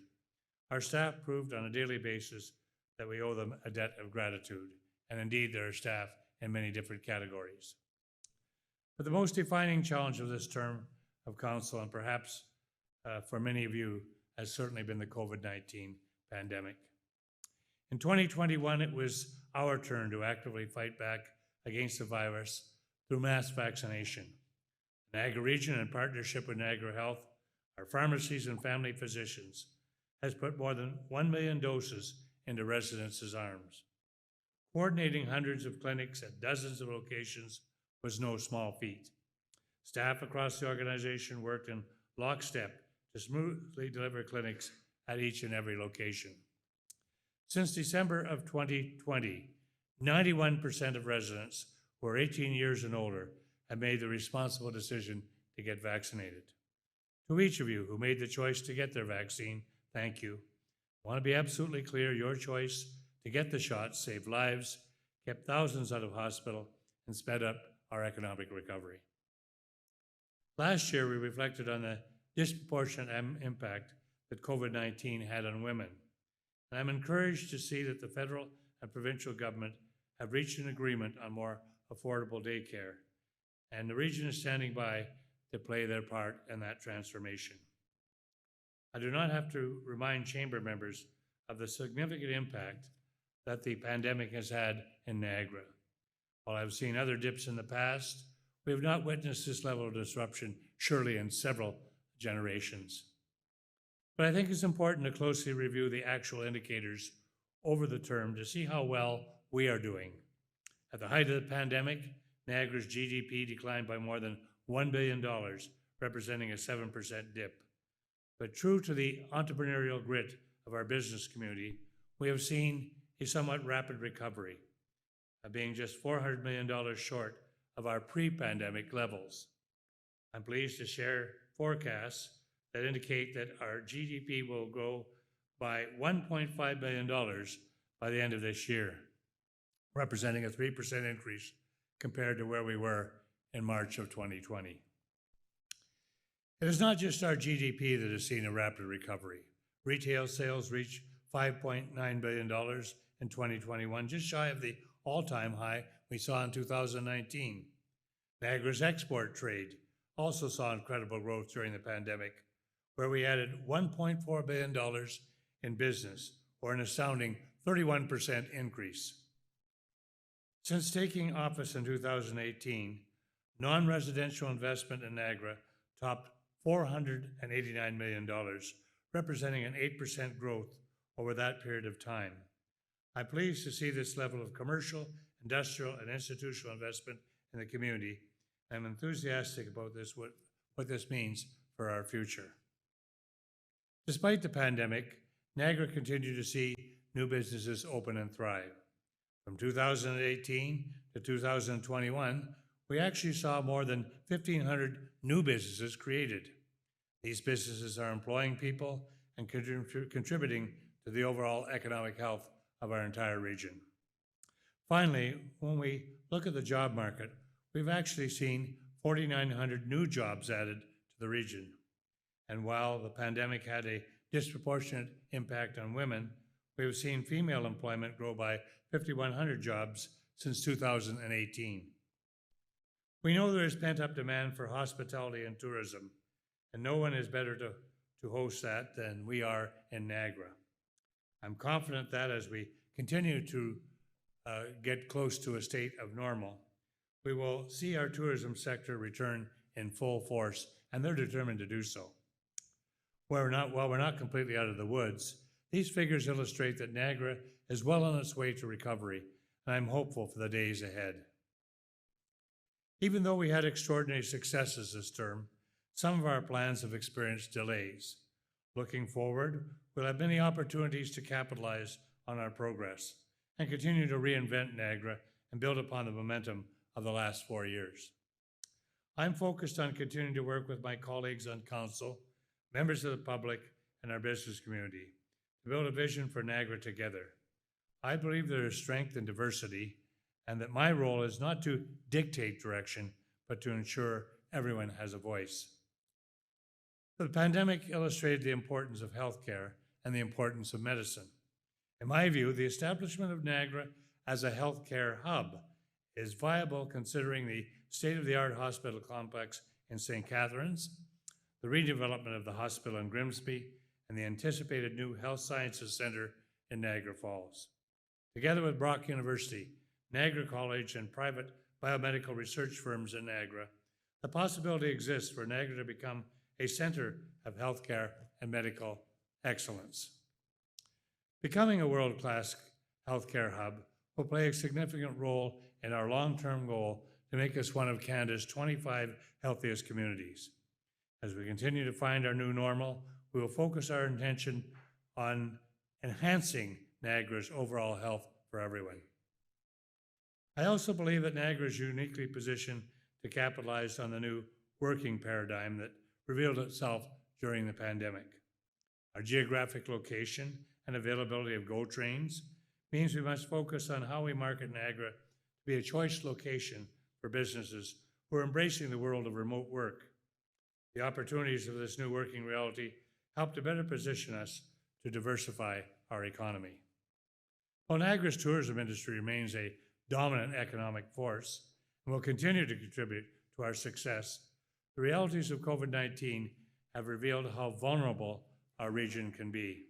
our staff proved on a daily basis that we owe them a debt of gratitude, and indeed there are staff in many different categories. But the most defining challenge of this term of council, and perhaps for many of you, has certainly been the COVID-19 pandemic. In 2021, it was our turn to actively fight back against the virus through mass vaccination. The Niagara region, in partnership with Niagara Health, our pharmacies and family physicians, has put more than 1 million doses into residents' arms. Coordinating hundreds of clinics at dozens of locations was no small feat. Staff across the organization worked in lockstep to smoothly deliver clinics at each and every location. Since December of 2020, 91% of residents who are 18 years and older have made the responsible decision to get vaccinated. To each of you who made the choice to get their vaccine, thank you. I want to be absolutely clear, your choice to get the shot saved lives, kept thousands out of hospital, and sped up our economic recovery. Last year, we reflected on the disproportionate impact that COVID-19 had on women. And I'm encouraged to see that the federal and provincial government have reached an agreement on more affordable daycare, and the region is standing by to play their part in that transformation. I do not have to remind chamber members of the significant impact that the pandemic has had in Niagara. While I've seen other dips in the past, we have not witnessed this level of disruption, surely in several generations. But I think it's important to closely review the actual indicators over the term to see how well we are doing. At the height of the pandemic, Niagara's GDP declined by more than $1 billion, representing a 7% dip. But true to the entrepreneurial grit of our business community, we have seen a somewhat rapid recovery, being just $400 million short of our pre-pandemic levels. I'm pleased to share forecasts that indicate that our GDP will grow by $1.5 billion by the end of this year, representing a 3% increase compared to where we were in March of 2020. It is not just our GDP that has seen a rapid recovery. Retail sales reached $5.9 billion in 2021, just shy of the all-time high we saw in 2019. Niagara's export trade also saw incredible growth during the pandemic, where we added $1.4 billion in business, or an astounding 31% increase. Since taking office in 2018, non-residential investment in Niagara topped $489 million, representing an 8% growth over that period of time. I'm pleased to see this level of commercial, industrial, and institutional investment in the community. I'm enthusiastic about what this means for our future. Despite the pandemic, Niagara continued to see new businesses open and thrive. From 2018 to 2021, we actually saw more than 1,500 new businesses created. These businesses are employing people and contributing to the overall economic health of our entire region. Finally, when we look at the job market, we've actually seen 4,900 new jobs added to the region. And while the pandemic had a disproportionate impact on women, we've seen female employment grow by 5,100 jobs since 2018. We know there is pent-up demand for hospitality and tourism, and no one is better to host that than we are in Niagara. I'm confident that as we continue to get close to a state of normal, we will see our tourism sector return in full force, and they're determined to do so. While we're not completely out of the woods, these figures illustrate that Niagara is well on its way to recovery, and I'm hopeful for the days ahead. Even though we had extraordinary successes this term, some of our plans have experienced delays. Looking forward, we'll have many opportunities to capitalize on our progress and continue to reinvent Niagara and build upon the momentum of the last 4 years. I'm focused on continuing to work with my colleagues on council, members of the public, and our business community to build a vision for Niagara together. I believe there is strength in diversity, and that my role is not to dictate direction, but to ensure everyone has a voice. The pandemic illustrated the importance of healthcare and the importance of medicine. In my view, the establishment of Niagara as a healthcare hub is viable considering the state-of-the-art hospital complex in St. Catharines, the redevelopment of the hospital in Grimsby, and the anticipated new Health Sciences Center in Niagara Falls. Together with Brock University, Niagara College, and private biomedical research firms in Niagara, the possibility exists for Niagara to become a center of healthcare and medical excellence. Becoming a world-class healthcare hub will play a significant role in our long-term goal to make us one of Canada's 25 healthiest communities. As we continue to find our new normal, we will focus our attention on enhancing Niagara's overall health for everyone. I also believe that Niagara is uniquely positioned to capitalize on the new working paradigm that revealed itself during the pandemic. Our geographic location and availability of GO trains means we must focus on how we market Niagara to be a choice location for businesses who are embracing the world of remote work. The opportunities of this new working reality help to better position us to diversify our economy. While Niagara's tourism industry remains a dominant economic force and will continue to contribute to our success, the realities of COVID-19 have revealed how vulnerable our region can be.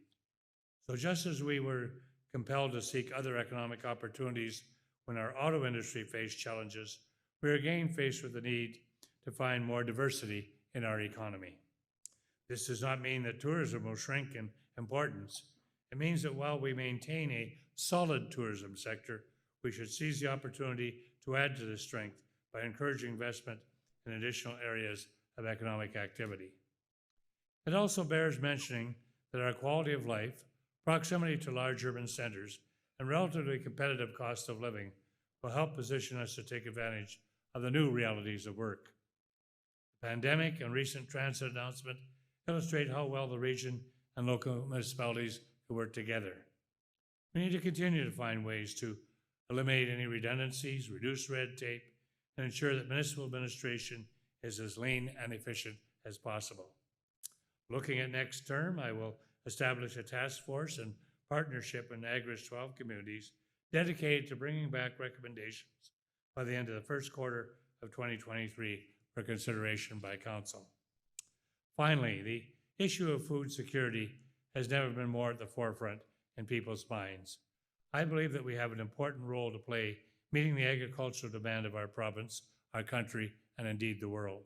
So just as we were compelled to seek other economic opportunities when our auto industry faced challenges, we are again faced with the need to find more diversity in our economy. This does not mean that tourism will shrink in importance. It means that while we maintain a solid tourism sector, we should seize the opportunity to add to this strength by encouraging investment in additional areas of economic activity. It also bears mentioning that our quality of life, proximity to large urban centers, and relatively competitive cost of living will help position us to take advantage of the new realities of work. The pandemic and recent transit announcement illustrate how well the region and local municipalities can work together. We need to continue to find ways to eliminate any redundancies, reduce red tape, and ensure that municipal administration is as lean and efficient as possible. Looking at next term, I will establish a task force and partnership in Niagara's 12 communities dedicated to bringing back recommendations by the end of the first quarter of 2023 for consideration by Council. Finally, the issue of food security has never been more at the forefront in people's minds. I believe that we have an important role to play meeting the agricultural demand of our province, our country, and indeed the world.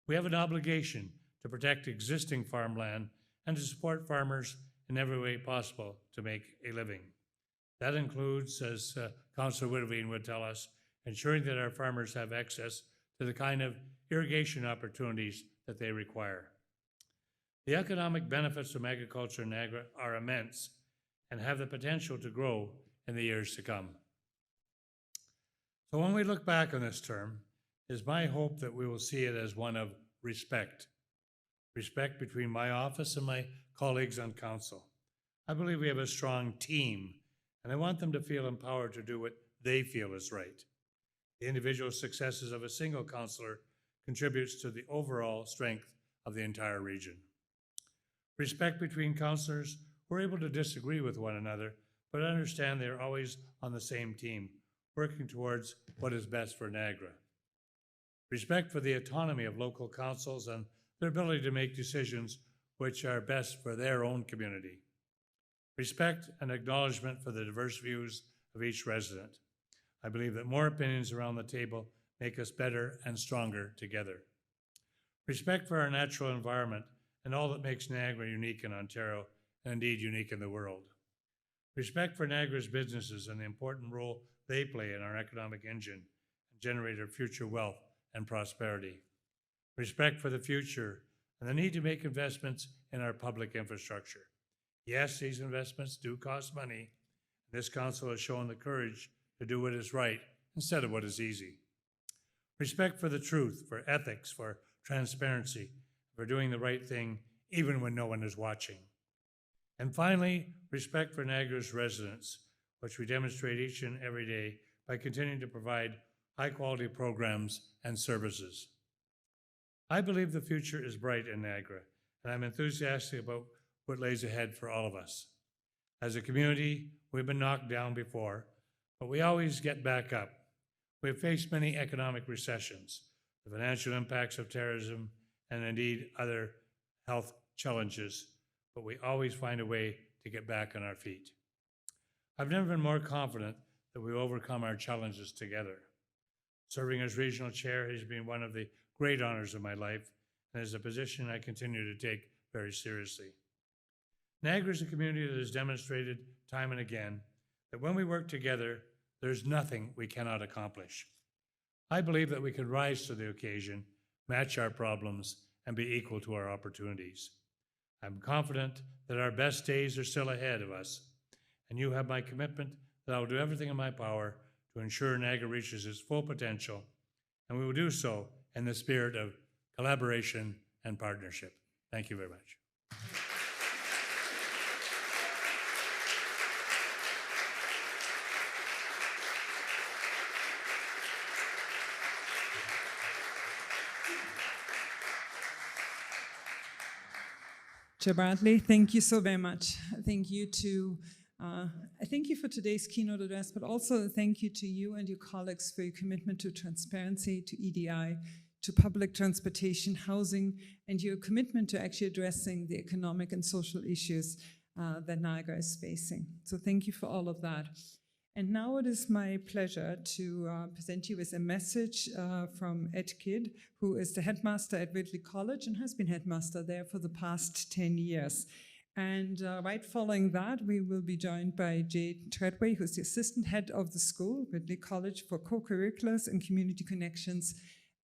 We have an obligation to protect existing farmland and to support farmers in every way possible to make a living. That includes, as Councillor Witteveen would tell us, ensuring that our farmers have access to the kind of irrigation opportunities that they require. The economic benefits from agriculture in Niagara are immense and have the potential to grow in the years to come. So when we look back on this term, it is my hope that we will see it as one of respect. Respect between my office and my colleagues on council. I believe we have a strong team, and I want them to feel empowered to do what they feel is right. The individual successes of a single councillor contributes to the overall strength of the entire region. Respect between councillors who are able to disagree with one another, but understand they are always on the same team, working towards what is best for Niagara. Respect for the autonomy of local councils and their ability to make decisions which are best for their own community. Respect and acknowledgement for the diverse views of each resident. I believe that more opinions around the table make us better and stronger together. Respect for our natural environment and all that makes Niagara unique in Ontario and indeed unique in the world. Respect for Niagara's businesses and the important role they play in our economic engine and generate our future wealth and prosperity. Respect for the future and the need to make investments in our public infrastructure. Yes, these investments do cost money. This council has shown the courage to do what is right instead of what is easy. Respect for the truth, for ethics, for transparency, for doing the right thing even when no one is watching. And finally, respect for Niagara's residents, which we demonstrate each and every day by continuing to provide high-quality programs and services. I believe the future is bright in Niagara, and I'm enthusiastic about what lays ahead for all of us. As a community, we've been knocked down before, but we always get back up. We have faced many economic recessions, the financial impacts of terrorism, and indeed other health challenges, but we always find a way to get back on our feet. I've never been more confident that we overcome our challenges together. Serving as regional chair has been one of the great honors of my life and is a position I continue to take very seriously. Niagara is a community that has demonstrated time and again that when we work together, there's nothing we cannot accomplish. I believe that we can rise to the occasion, match our problems, and be equal to our opportunities. I'm confident that our best days are still ahead of us, and you have my commitment that I will do everything in my power to ensure Niagara reaches its full potential, and we will do so in the spirit of collaboration and partnership. Thank you very much. Chair Bradley, thank you so very much. Thank you to, thank you for today's keynote address, but also thank you to you and your colleagues for your commitment to transparency, to EDI, to public transportation, housing, and your commitment to actually addressing the economic and social issues that Niagara is facing. So thank you for all of that. And now it is my pleasure to present you with a message from Ed Kidd, who is the headmaster at Ridley College and has been headmaster there for the past 10 years. And right following that, we will be joined by Jade Treadway, who's the assistant head of the school, Ridley College, for co-curriculars and community connections.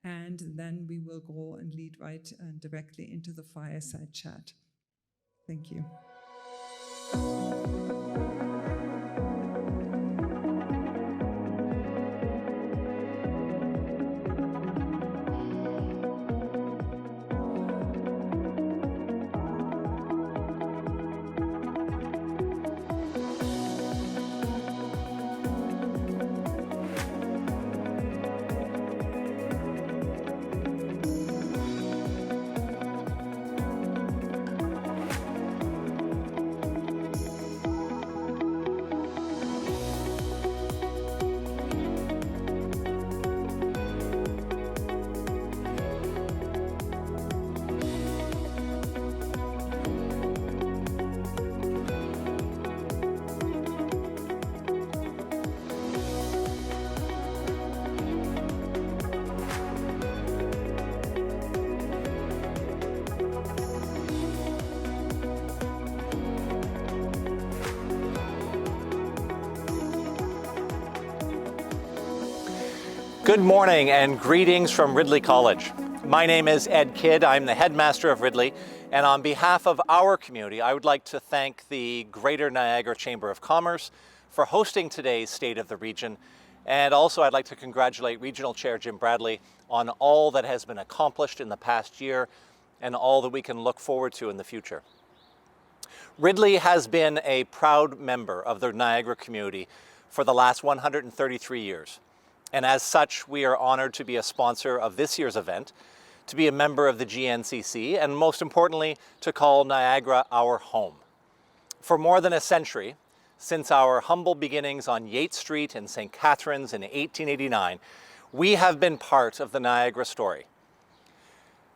And then we will go and lead right and directly into the fireside chat. Thank you. Good morning and greetings from Ridley College. My name is Ed Kidd. I'm the headmaster of Ridley, and on behalf of our community, I would like to thank the Greater Niagara Chamber of Commerce for hosting today's State of the Region. And also I'd like to congratulate Regional Chair Jim Bradley on all that has been accomplished in the past year and all that we can look forward to in the future. Ridley has been a proud member of the Niagara community for the last 133 years. And as such, we are honored to be a sponsor of this year's event, to be a member of the GNCC, and most importantly, to call Niagara our home. For more than a century, since our humble beginnings on Yates Street in St. Catharines in 1889, we have been part of the Niagara story.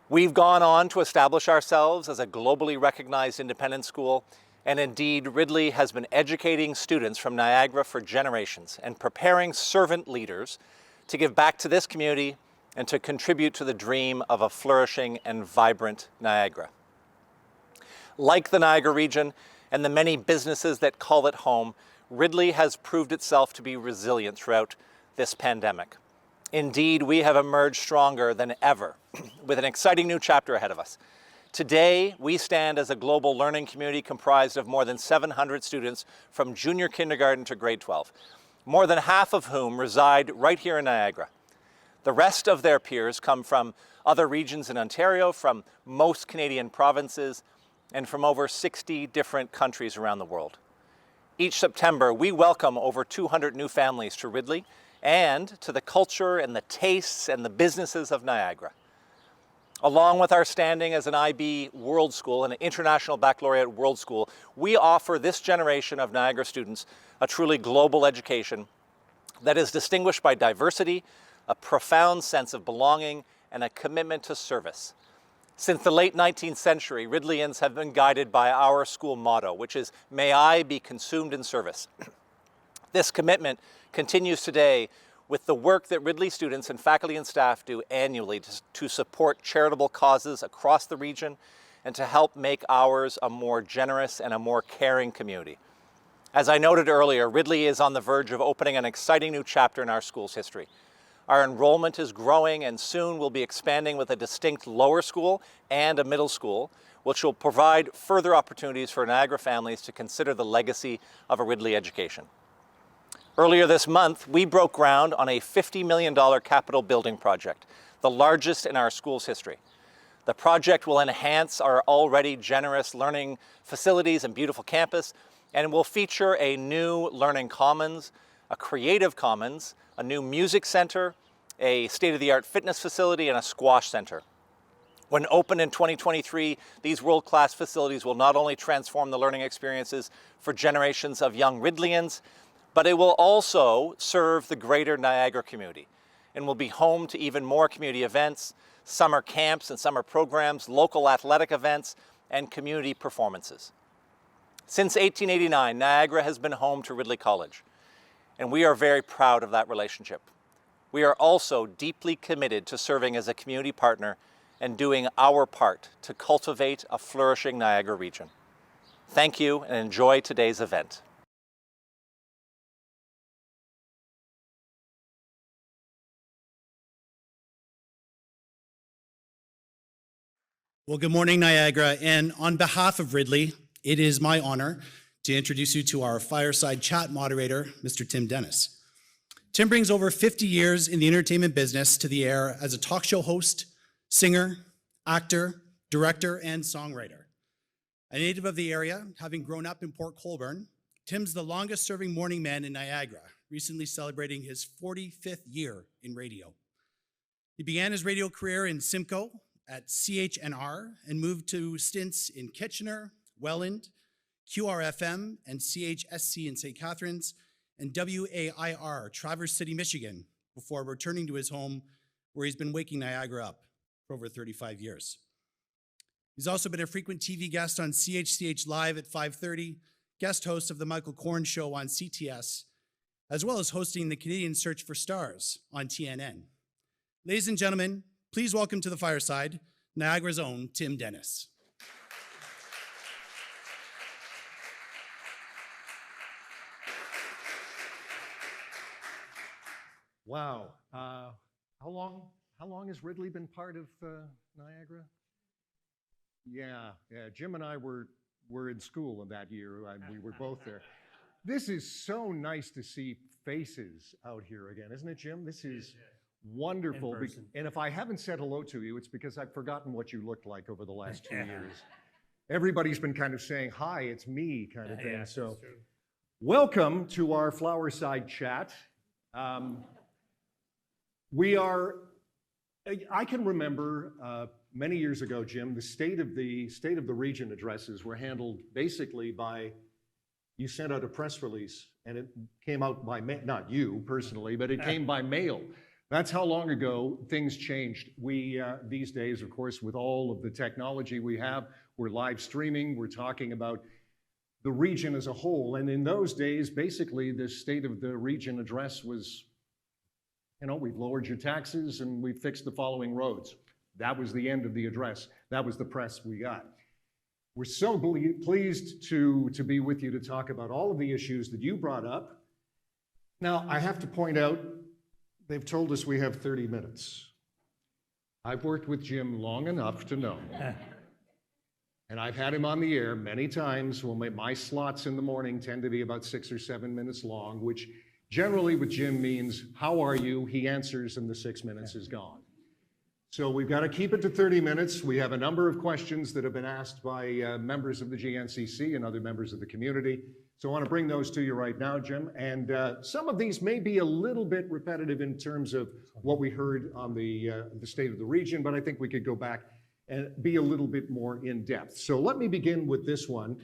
We've gone on to establish ourselves as a globally recognized independent school, and indeed, Ridley has been educating students from Niagara for generations and preparing servant leaders to give back to this community and to contribute to the dream of a flourishing and vibrant Niagara. Like the Niagara region and the many businesses that call it home, Ridley has proved itself to be resilient throughout this pandemic. Indeed, we have emerged stronger than ever with an exciting new chapter ahead of us. Today, we stand as a global learning community comprised of more than 700 students from junior kindergarten to grade 12, more than half of whom reside right here in Niagara. The rest of their peers come from other regions in Ontario, from most Canadian provinces, and from over 60 different countries around the world. Each September, we welcome over 200 new families to Ridley and to the culture and the tastes and the businesses of Niagara. Along with our standing as an IB World School and an International Baccalaureate World School, we offer this generation of Niagara students a truly global education that is distinguished by diversity, a profound sense of belonging, and a commitment to service. Since the late 19th century, Ridleyans have been guided by our school motto, which is, "May I be consumed in service." This commitment continues today with the work that Ridley students and faculty and staff do annually to support charitable causes across the region and to help make ours a more generous and a more caring community. As I noted earlier, Ridley is on the verge of opening an exciting new chapter in our school's history. Our enrollment is growing, and soon we'll be expanding with a distinct lower school and a middle school, which will provide further opportunities for Niagara families to consider the legacy of a Ridley education. Earlier this month, we broke ground on a $50 million capital building project, the largest in our school's history. The project will enhance our already generous learning facilities and beautiful campus, and will feature a new learning commons, a creative commons, a new music center, a state-of-the-art fitness facility, and a squash center. When opened in 2023, these world-class facilities will not only transform the learning experiences for generations of young Ridleyans, but it will also serve the greater Niagara community and will be home to even more community events, summer camps and summer programs, local athletic events, and community performances. Since 1889, Niagara has been home to Ridley College, and we are very proud of that relationship. We are also deeply committed to serving as a community partner and doing our part to cultivate a flourishing Niagara region. Thank you and enjoy today's event. Well, good morning, Niagara, and on behalf of Ridley, it is my honor to introduce you to our fireside chat moderator, Mr. Tim Denis. Tim brings over 50 years in the entertainment business to the air as a talk show host, singer, actor, director, and songwriter. A native of the area, having grown up in Port Colborne, Tim's the longest serving morning man in Niagara, recently celebrating his 45th year in radio. He began his radio career in Simcoe at CHNR and moved to stints in Kitchener, Welland, QRFM, and CHSC in St. Catharines, and WAIR, Traverse City, Michigan, before returning to his home where he's been waking Niagara up for over 35 years. He's also been a frequent TV guest on CHCH Live at 5:30, guest host of The Michael Korn Show on CTS, as well as hosting the Canadian Search for Stars on TNN. Ladies and gentlemen, please welcome to the fireside, Niagara's own Tim Denis. Wow, How long has Ridley been part of Niagara? Yeah, Jim and I were in school in that year. We were both there. This is so nice to see faces out here again, isn't it, Jim? This is wonderful. And if I haven't said hello to you, it's because I've forgotten what you looked like over the last 2 years. Everybody's been kind of saying, hi, it's me, kind of thing. Yeah, so that's true. welcome to our Flowerside chat. I can remember many years ago, Jim, the state of the region addresses were handled basically by, you sent out a press release and it came out by mail, not you personally, but it came by mail. That's how long ago things changed. We, these days, of course, with all of the technology we have, we're live streaming, we're talking about the region as a whole. And in those days, basically, the state of the region address was, you know, we've lowered your taxes and we've fixed the following roads. That was the end of the address. That was the press we got. We're so pleased to be with you to talk about all of the issues that you brought up. Now, I have to point out, they've told us we have 30 minutes. I've worked with Jim long enough to know, and I've had him on the air many times when my slots in the morning tend to be about 6 or 7 minutes long, which generally with Jim means, how are you? He answers and the 6 minutes is gone. So we've got to keep it to 30 minutes. We have a number of questions that have been asked by members of the GNCC and other members of the community. So I want to bring those to you right now, Jim. And some of these may be a little bit repetitive in terms of what we heard on the state of the region, but I think we could go back and be a little bit more in depth. So let me begin with this one.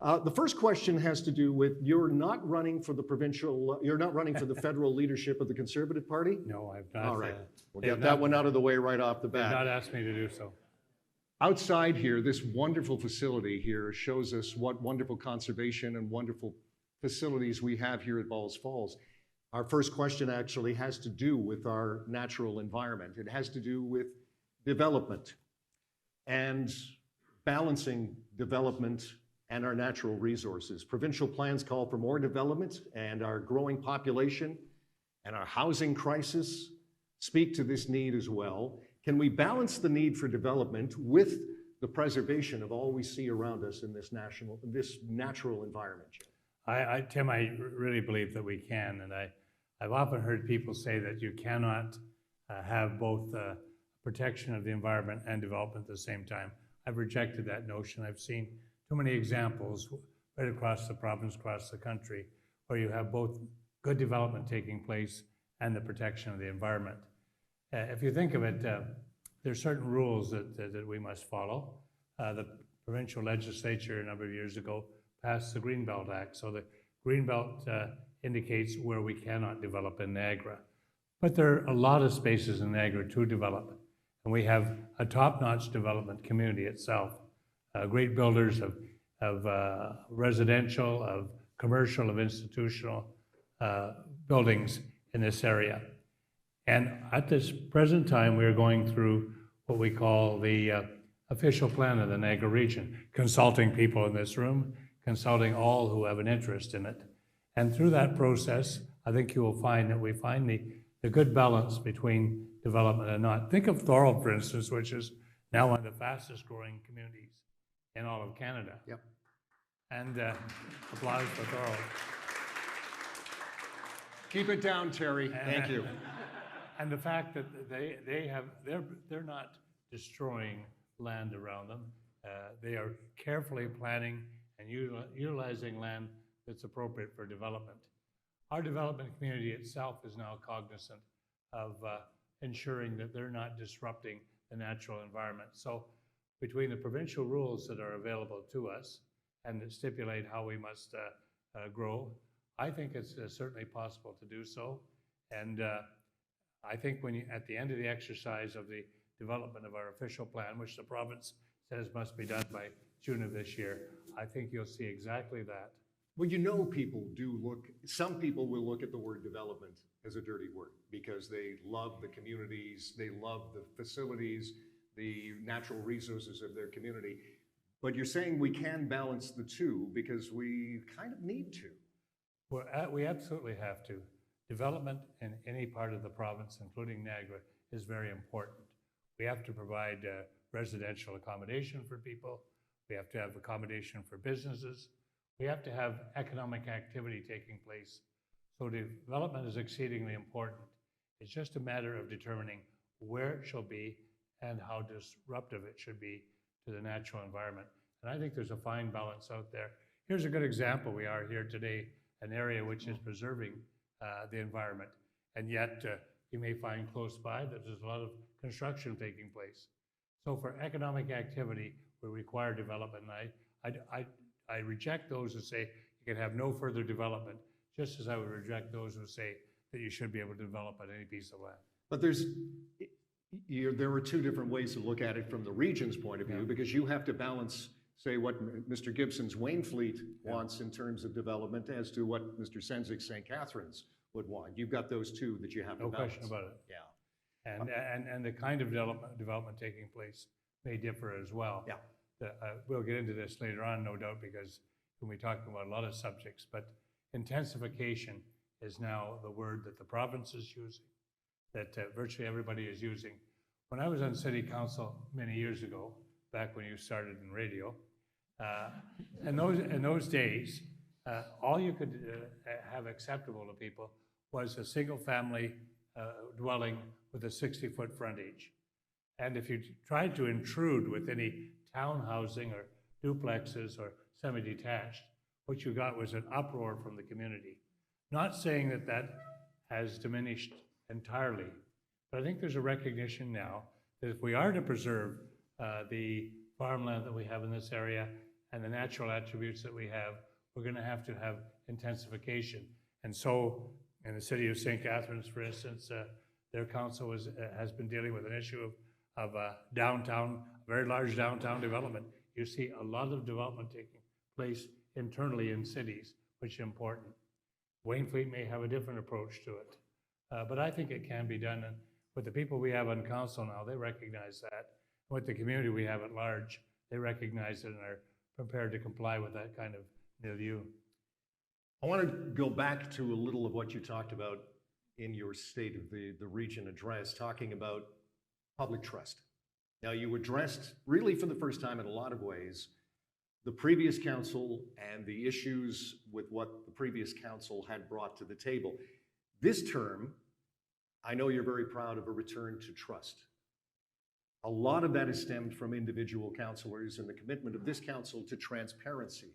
The first question has to do with, you're not running for the federal leadership of the Conservative Party? No, I've not. All right, we'll get that one out of the way right off the bat. They've not asked me to do so. Outside here, this wonderful facility here shows us what wonderful conservation and wonderful facilities we have here at Balls Falls. Our first question actually has to do with our natural environment. It has to do with development and balancing development and our natural resources. Provincial plans call for more development, and our growing population and our housing crisis speak to this need as well. Can we balance the need for development with the preservation of all we see around us in this natural environment? Tim, I really believe that we can, and I've often heard people say that you cannot have both protection of the environment and development at the same time. I've rejected that notion. I've seen too many examples right across the province, across the country, where you have both good development taking place and the protection of the environment. If you think of it, there's certain rules that we must follow. The provincial legislature a number of years ago passed the Greenbelt Act. So the Greenbelt indicates where we cannot develop in Niagara. But there are a lot of spaces in Niagara to develop. And we have a top-notch development community itself. Great builders of residential, of commercial, of institutional buildings in this area. And at this present time, we are going through what we call the official plan of the Niagara region, consulting people in this room, consulting all who have an interest in it. And through that process, I think you will find that we find the good balance between development and not. Think of Thorold, for instance, which is now one of the fastest growing communities in all of Canada. Yep. And applause for Thorold. Keep it down, Terry. Thank you. And the fact that they're not destroying land around them. They are carefully planning and utilizing land that's appropriate for development. Our development community itself is now cognizant of ensuring that they're not disrupting the natural environment. So between the provincial rules that are available to us and that stipulate how we must grow, I think it's certainly possible to do so. And I think at the end of the exercise of the development of our official plan, which the province says must be done by June of this year, I think you'll see exactly that. Well, you know, some people will look at the word development as a dirty word because they love the communities, they love the facilities, the natural resources of their community. But you're saying we can balance the two because we kind of need to. We absolutely have to. development in any part of the province, including Niagara, is very important. We have to provide residential accommodation for people. We have to have accommodation for businesses. We have to have economic activity taking place. So development is exceedingly important. It's just a matter of determining where it shall be and how disruptive it should be to the natural environment. And I think there's a fine balance out there. Here's a good example. We are here today, an area which is preserving the environment. And yet you may find close by that there's a lot of construction taking place. So for economic activity, we require development. And I reject those who say you can have no further development, just as I would reject those who say that you should be able to develop on any piece of land. But there are two different ways to look at it from the region's point of view, because you have to balance, say, what Mr. Gibson's Wainfleet wants in terms of development as to what Mr. Senzig's St. Catharines would want. You've got those two that you have to balance. No question about it. Yeah. And the kind of development taking place may differ as well. Yeah. We'll get into this later on, no doubt, because when we talk about a lot of subjects, but intensification is now the word that the province is using, that virtually everybody is using. When I was on city council many years ago, back when you started in radio, in those days, all you could have acceptable to people was a single family dwelling with a 60-foot frontage. And if you tried to intrude with any townhousing or duplexes or semi-detached, what you got was an uproar from the community. Not saying that that has diminished entirely, but I think there's a recognition now that if we are to preserve the farmland that we have in this area and the natural attributes that we have, we're going to have intensification. And so in the city of St. Catharines, for instance, their council has been dealing with an issue of downtown, very large downtown development. You see a lot of development taking place internally in cities, which is important. Wainfleet may have a different approach to it, but I think it can be done. And with the people we have on council now, they recognize that. With the community we have at large, they recognize it and are prepared to comply with that kind of milieu. I want to go back to a little of what you talked about in your State of the Region address, talking about public trust. Now, you addressed, really for the first time in a lot of ways, the previous council and the issues with what the previous council had brought to the table. This term, I know you're very proud of a return to trust. A lot of that has stemmed from individual councilors and the commitment of this council to transparency.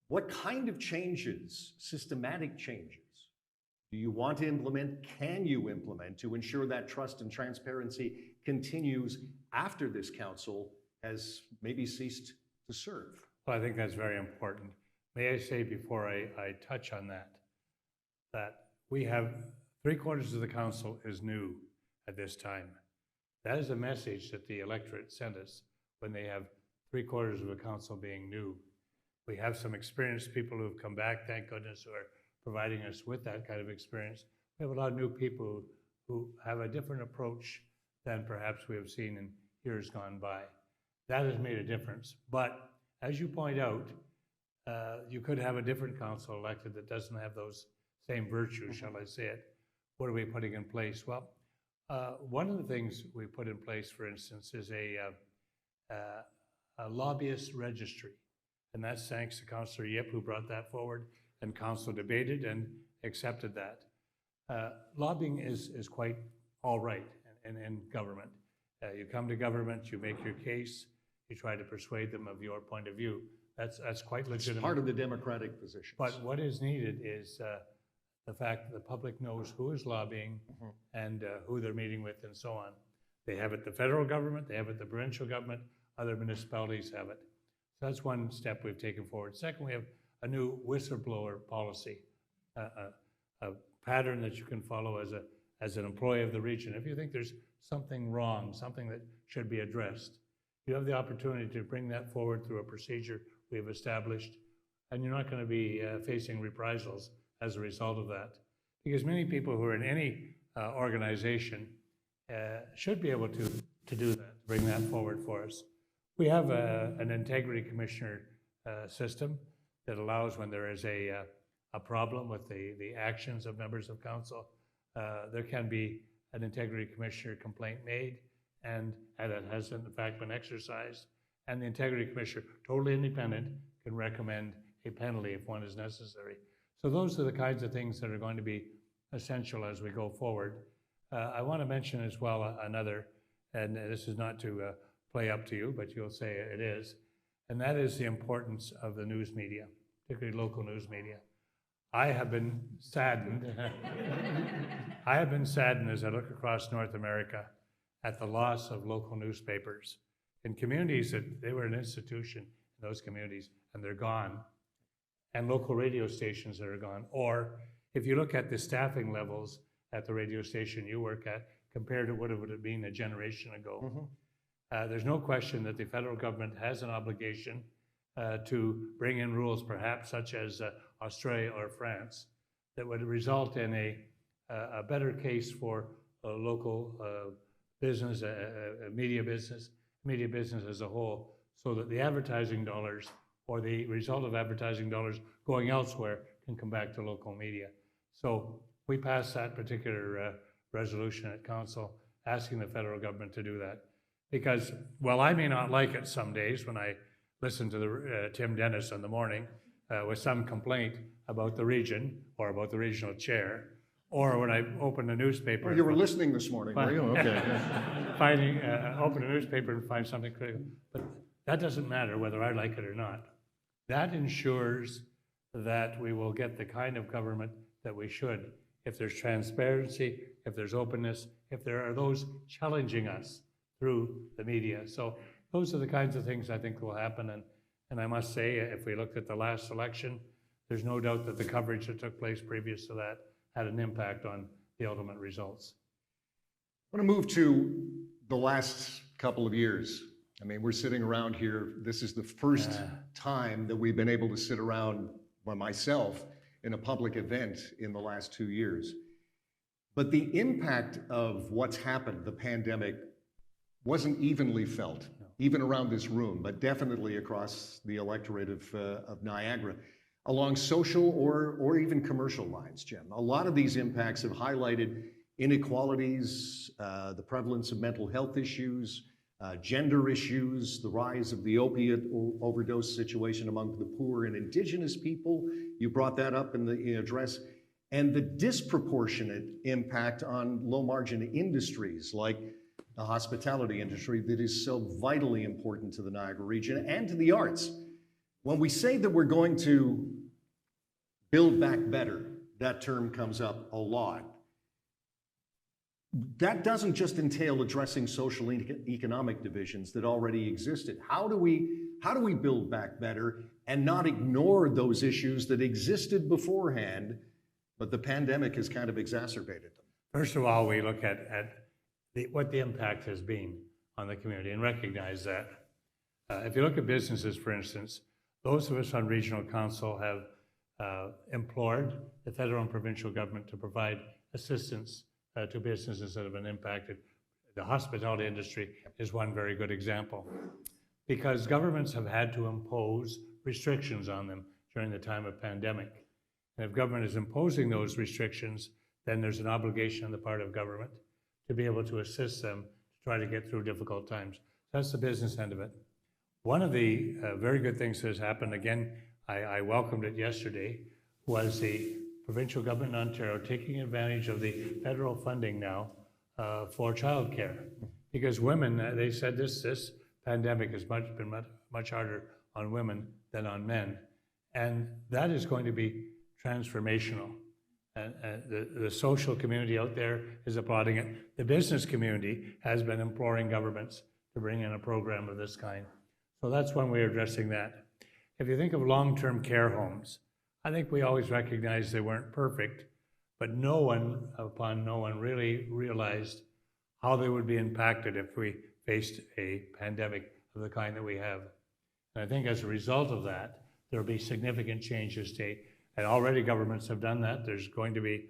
What kind of changes, systematic changes, do you want to implement, can you implement to ensure that trust and transparency continues after this council has maybe ceased to serve? Well, I think that's very important. May I say before I touch on that we have 3/4 of the council is new at this time. That is a message that the electorate sent us when they have 3/4 of the council being new. We have some experienced people who have come back, thank goodness, who are providing us with that kind of experience. We have a lot of new people who have a different approach than perhaps we have seen in years gone by. That has made a difference. But as you point out, you could have a different council elected that doesn't have those same virtues, shall I say it. What are we putting in place? Well, one of the things we put in place, for instance, is a lobbyist registry. And that's thanks to Councillor Yip, who brought that forward, and Council debated and accepted that. Lobbying is quite all right in government. You come to government, you make your case, you try to persuade them of your point of view. That's quite legitimate. It's part of the democratic position. But what is needed is the fact that the public knows who is lobbying and who they're meeting with and so on. They have it the federal government, they have it the provincial government, other municipalities have it. So that's one step we've taken forward. Second, we have a new whistleblower policy, a pattern that you can follow as an employee of the region. If you think there's something wrong, something that should be addressed, you have the opportunity to bring that forward through a procedure we've established, and you're not going to be facing reprisals as a result of that. Because many people who are in any organization should be able to do that, bring that forward for us. We have an integrity commissioner system that allows when there is a a problem with the actions of members of council, there can be an integrity commissioner complaint made, and it has in fact been exercised, and the integrity commissioner, totally independent, can recommend a penalty if one is necessary. So those are the kinds of things that are going to be essential as we go forward. I want to mention as well another, and this is not to play up to you, but you'll say it is, and that is the importance of the news media, particularly local news media. I have been saddened. I have been saddened as I look across North America at the loss of local newspapers in communities that they were an institution in those communities, and they're gone, and local radio stations that are gone. Or if you look at the staffing levels at the radio station you work at compared to what it would have been a generation ago, there's no question that the federal government has an obligation to bring in rules, perhaps such as Australia or France, that would result in a better case for local business, media business as a whole, so that the advertising dollars or the result of advertising dollars going elsewhere can come back to local media. So we passed that particular resolution at council asking the federal government to do that. Because while I may not like it some days when I listen to the Tim Denis in the morning with some complaint about the region or about the regional chair, or when I open the newspaper. Well, you were listening this morning, were you? Okay. Open a newspaper and find something critical. But that doesn't matter whether I like it or not. That ensures that we will get the kind of government that we should if there's transparency, if there's openness, if there are those challenging us through the media. So those are the kinds of things I think will happen. And I must say, if we looked at the last election, there's no doubt that the coverage that took place previous to that had an impact on the ultimate results. I want to move to the last couple of years. I mean, we're sitting around here. This is the first time that we've been able to sit around by myself in a public event in the last 2 years. But the impact of what's happened, the pandemic, wasn't evenly felt, even around this room, but definitely across the electorate of Niagara, along social or even commercial lines, Jim. A lot of these impacts have highlighted inequalities, the prevalence of mental health issues, gender issues, the rise of the opiate overdose situation among the poor and Indigenous people. You brought that up in the address. And the disproportionate impact on low-margin industries like the hospitality industry that is so vitally important to the Niagara region and to the arts. When we say that we're going to build back better, that term comes up a lot. That doesn't just entail addressing social and economic divisions that already existed. How do we build back better and not ignore those issues that existed beforehand, but the pandemic has kind of exacerbated them? First of all, we look at what the impact has been on the community and recognize that. If you look at businesses, for instance, those of us on regional council have implored the federal and provincial government to provide assistance to businesses that have been impacted. The hospitality industry is one very good example, because governments have had to impose restrictions on them during the time of pandemic. And if government is imposing those restrictions, then there's an obligation on the part of government to be able to assist them to try to get through difficult times. That's the business end of it. One of the very good things that has happened, again, I welcomed it yesterday, was the provincial government in Ontario taking advantage of the federal funding now for childcare. Because women, they said this pandemic has been much harder on women than on men. And that is going to be transformational. And the social community out there is applauding it. The business community has been imploring governments to bring in a program of this kind. So that's one way of addressing that. If you think of long-term care homes, I think we always recognized they weren't perfect, but no one really realized how they would be impacted if we faced a pandemic of the kind that we have. And I think as a result of that, there'll be significant changes and already governments have done that. There's going to be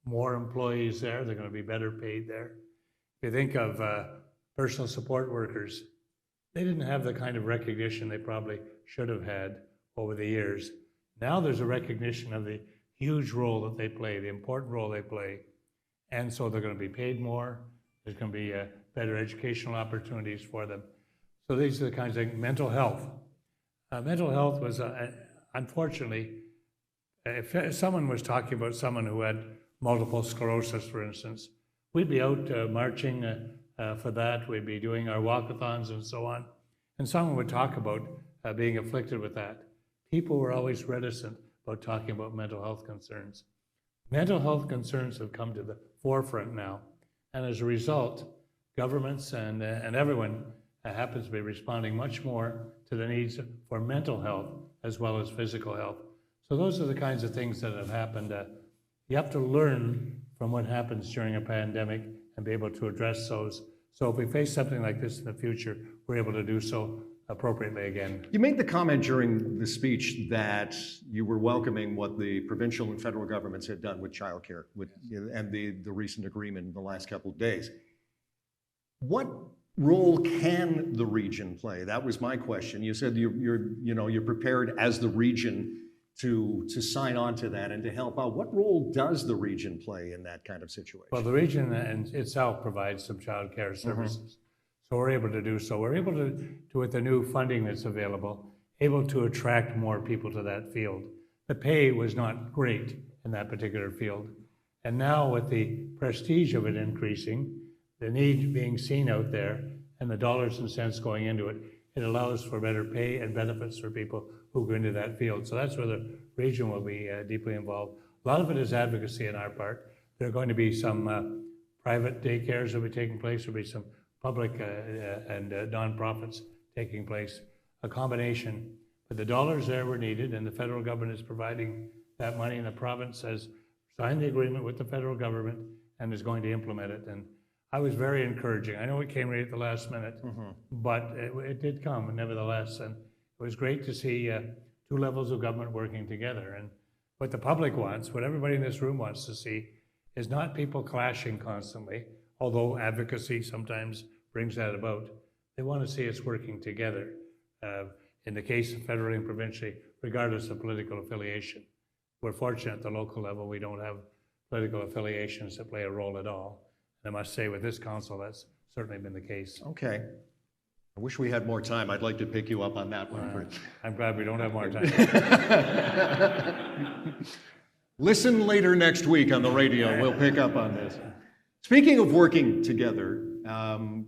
more employees there. They're going to be better paid there. If you think of personal support workers, they didn't have the kind of recognition they probably should have had over the years. Now there's a recognition of the huge role that they play, the important role they play. And so they're going to be paid more. There's going to be better educational opportunities for them. So these are the kinds of things. Mental health. Mental health was, unfortunately, if someone was talking about someone who had multiple sclerosis, for instance, we'd be out marching for that. We'd be doing our walkathons and so on. And someone would talk about being afflicted with that. People were always reticent about talking about mental health concerns. Mental health concerns have come to the forefront now. And as a result, governments and everyone happens to be responding much more to the needs for mental health as well as physical health. So those are the kinds of things that have happened. You have to learn from what happens during a pandemic and be able to address those. So if we face something like this in the future, we're able to do so appropriately again. You made the comment during the speech that you were welcoming what the provincial and federal governments had done with childcare and the recent agreement in the last couple of days. What role can the region play? That was my question. You said you're prepared as the region to sign on to that and to help out. What role does the region play in that kind of situation? Well, the region itself provides some child care services. So we're able to do so. We're able to, with the new funding that's available, able to attract more people to that field. The pay was not great in that particular field. And now with the prestige of it increasing, the need being seen out there, and the dollars and cents going into it, it allows for better pay and benefits for people who go into that field. So that's where the region will be deeply involved. A lot of it is advocacy on our part. There are going to be some private daycares that will be taking place. There will be some public and nonprofits taking place, a combination. But the dollars there were needed, and the federal government is providing that money, and the province has signed the agreement with the federal government and is going to implement it. And I was very encouraging. I know it came right at the last minute, but it did come nevertheless. And it was great to see two levels of government working together. And what the public wants, what everybody in this room wants to see, is not people clashing constantly, although advocacy sometimes brings that about. They want to see us working together, in the case of federally and provincially, regardless of political affiliation. We're fortunate at the local level we don't have political affiliations that play a role at all. And I must say with this council, that's certainly been the case. Okay. I wish we had more time. I'd like to pick you up on that one. I'm glad we don't have more time. Listen later next week on the radio. We'll pick up on this. Speaking of working together,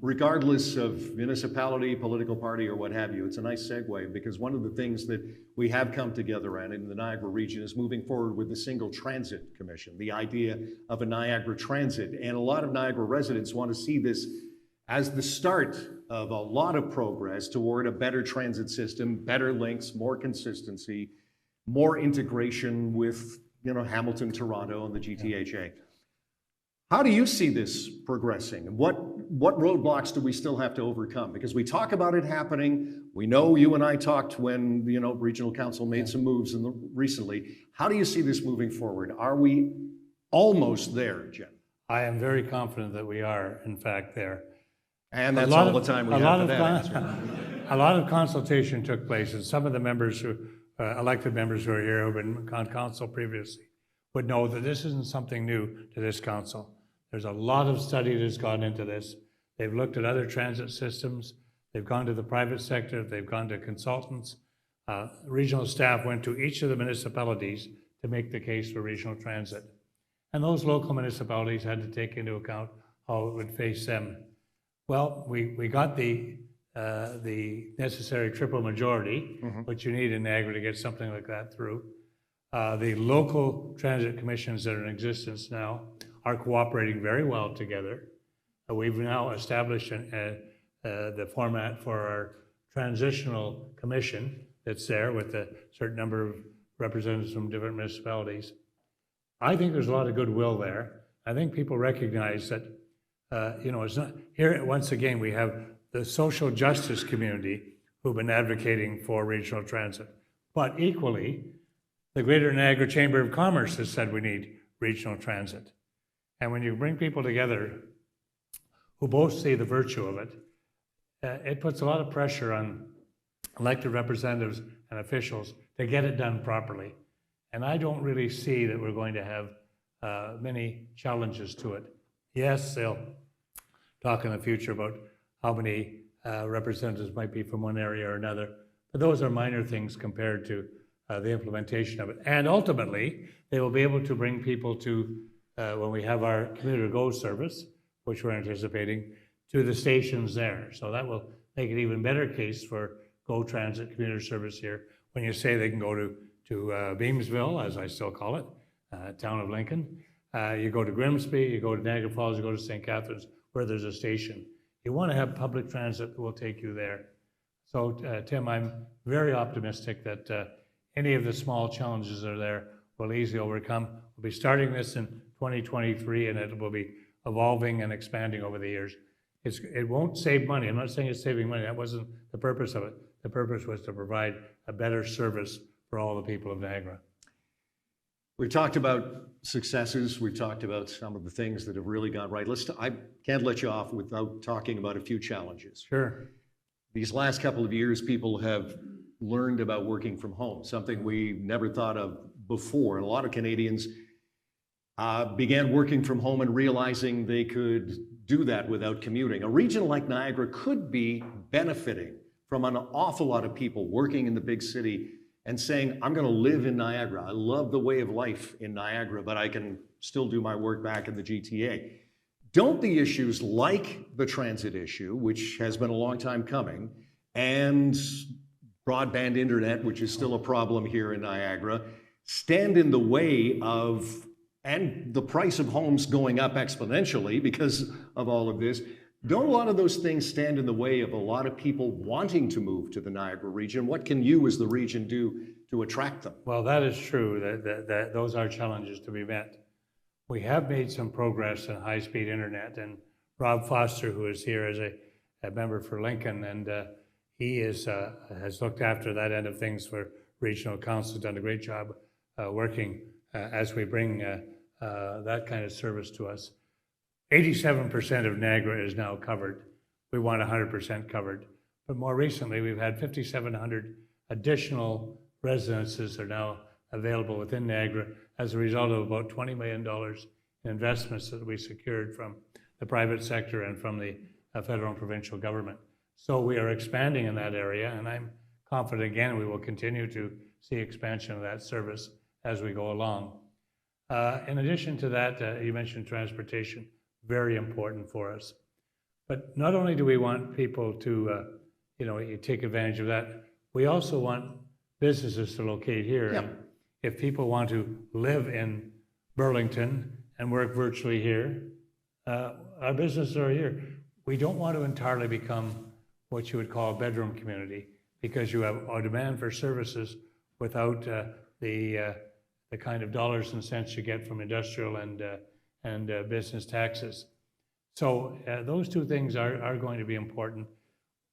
regardless of municipality, political party, or what have you, it's a nice segue because one of the things that we have come together on in the Niagara region is moving forward with the Single Transit Commission, the idea of a Niagara Transit. And a lot of Niagara residents want to see this as the start of a lot of progress toward a better transit system, better links, more consistency, more integration with Hamilton, Toronto, and the GTHA. How do you see this progressing? And what roadblocks do we still have to overcome? Because we talk about it happening. We know you and I talked when regional council made some moves recently. How do you see this moving forward? Are we almost there, Jim? I am very confident that we are, in fact, there. And that's all the time we have for that answer. A lot of consultation took place, and some of the members who, elected members who are here, who have been on council previously, would know that this isn't something new to this council. There's a lot of study that has gone into this. They've looked at other transit systems. They've gone to the private sector. They've gone to consultants. Regional staff went to each of the municipalities to make the case for regional transit. And those local municipalities had to take into account how it would face them. Well, we got the necessary triple majority, which you need in Niagara to get something like that through. The local transit commissions that are in existence now are cooperating very well together. We've now established the format for our transitional commission that's there with a certain number of representatives from different municipalities. I think there's a lot of goodwill there. I think people recognize that, it's not, here once again, we have the social justice community who've been advocating for regional transit, but equally, the Greater Niagara Chamber of Commerce has said we need regional transit. And when you bring people together who both see the virtue of it, it puts a lot of pressure on elected representatives and officials to get it done properly. And I don't really see that we're going to have many challenges to it. Yes, they'll talk in the future about how many representatives might be from one area or another, but those are minor things compared to the implementation of it. And ultimately, they will be able to bring people to, when we have our Commuter Go service, which we're anticipating, to the stations there. So that will make it even better case for Go Transit commuter service here. When you say they can go to Beamsville, as I still call it, town of Lincoln, you go to Grimsby, you go to Niagara Falls, you go to St. Catharines, where there's a station. You want to have public transit that will take you there. So, Tim, I'm very optimistic that any of the small challenges that are there will easily overcome. We'll be starting this in 2023, and it will be evolving and expanding over the years. It won't save money. I'm not saying it's saving money. That wasn't the purpose of it. The purpose was to provide a better service for all the people of Niagara. We've talked about successes. We've talked about some of the things that have really gone right. I can't let you off without talking about a few challenges. Sure. These last couple of years, people have learned about working from home, something we never thought of before. And a lot of Canadians began working from home and realizing they could do that without commuting. A region like Niagara could be benefiting from an awful lot of people working in the big city and saying, I'm going to live in Niagara. I love the way of life in Niagara, but I can still do my work back in the GTA. Don't the issues like the transit issue, which has been a long time coming, and broadband internet, which is still a problem here in Niagara, stand in the way of, and the price of homes going up exponentially because of all of this? Don't a lot of those things stand in the way of a lot of people wanting to move to the Niagara region? What can you as the region do to attract them? Well, that is true, that those are challenges to be met. We have made some progress in high-speed internet, and Rob Foster, who is here as a member for Lincoln, and he has looked after that end of things for regional council, done a great job working as we bring that kind of service to us. 87% of Niagara is now covered. We want 100% covered. But more recently, we've had 5,700 additional residences are now available within Niagara as a result of about $20 million in investments that we secured from the private sector and from the federal and provincial government. So we are expanding in that area, and I'm confident, again, we will continue to see expansion of that service as we go along. In addition to that, you mentioned transportation. Very important for us. But not only do we want people to, take advantage of that, we also want businesses to locate here. Yep. And if people want to live in Burlington and work virtually here, our businesses are here. We don't want to entirely become what you would call a bedroom community, because you have a demand for services without the kind of dollars and cents you get from industrial and business taxes. So those two things are going to be important.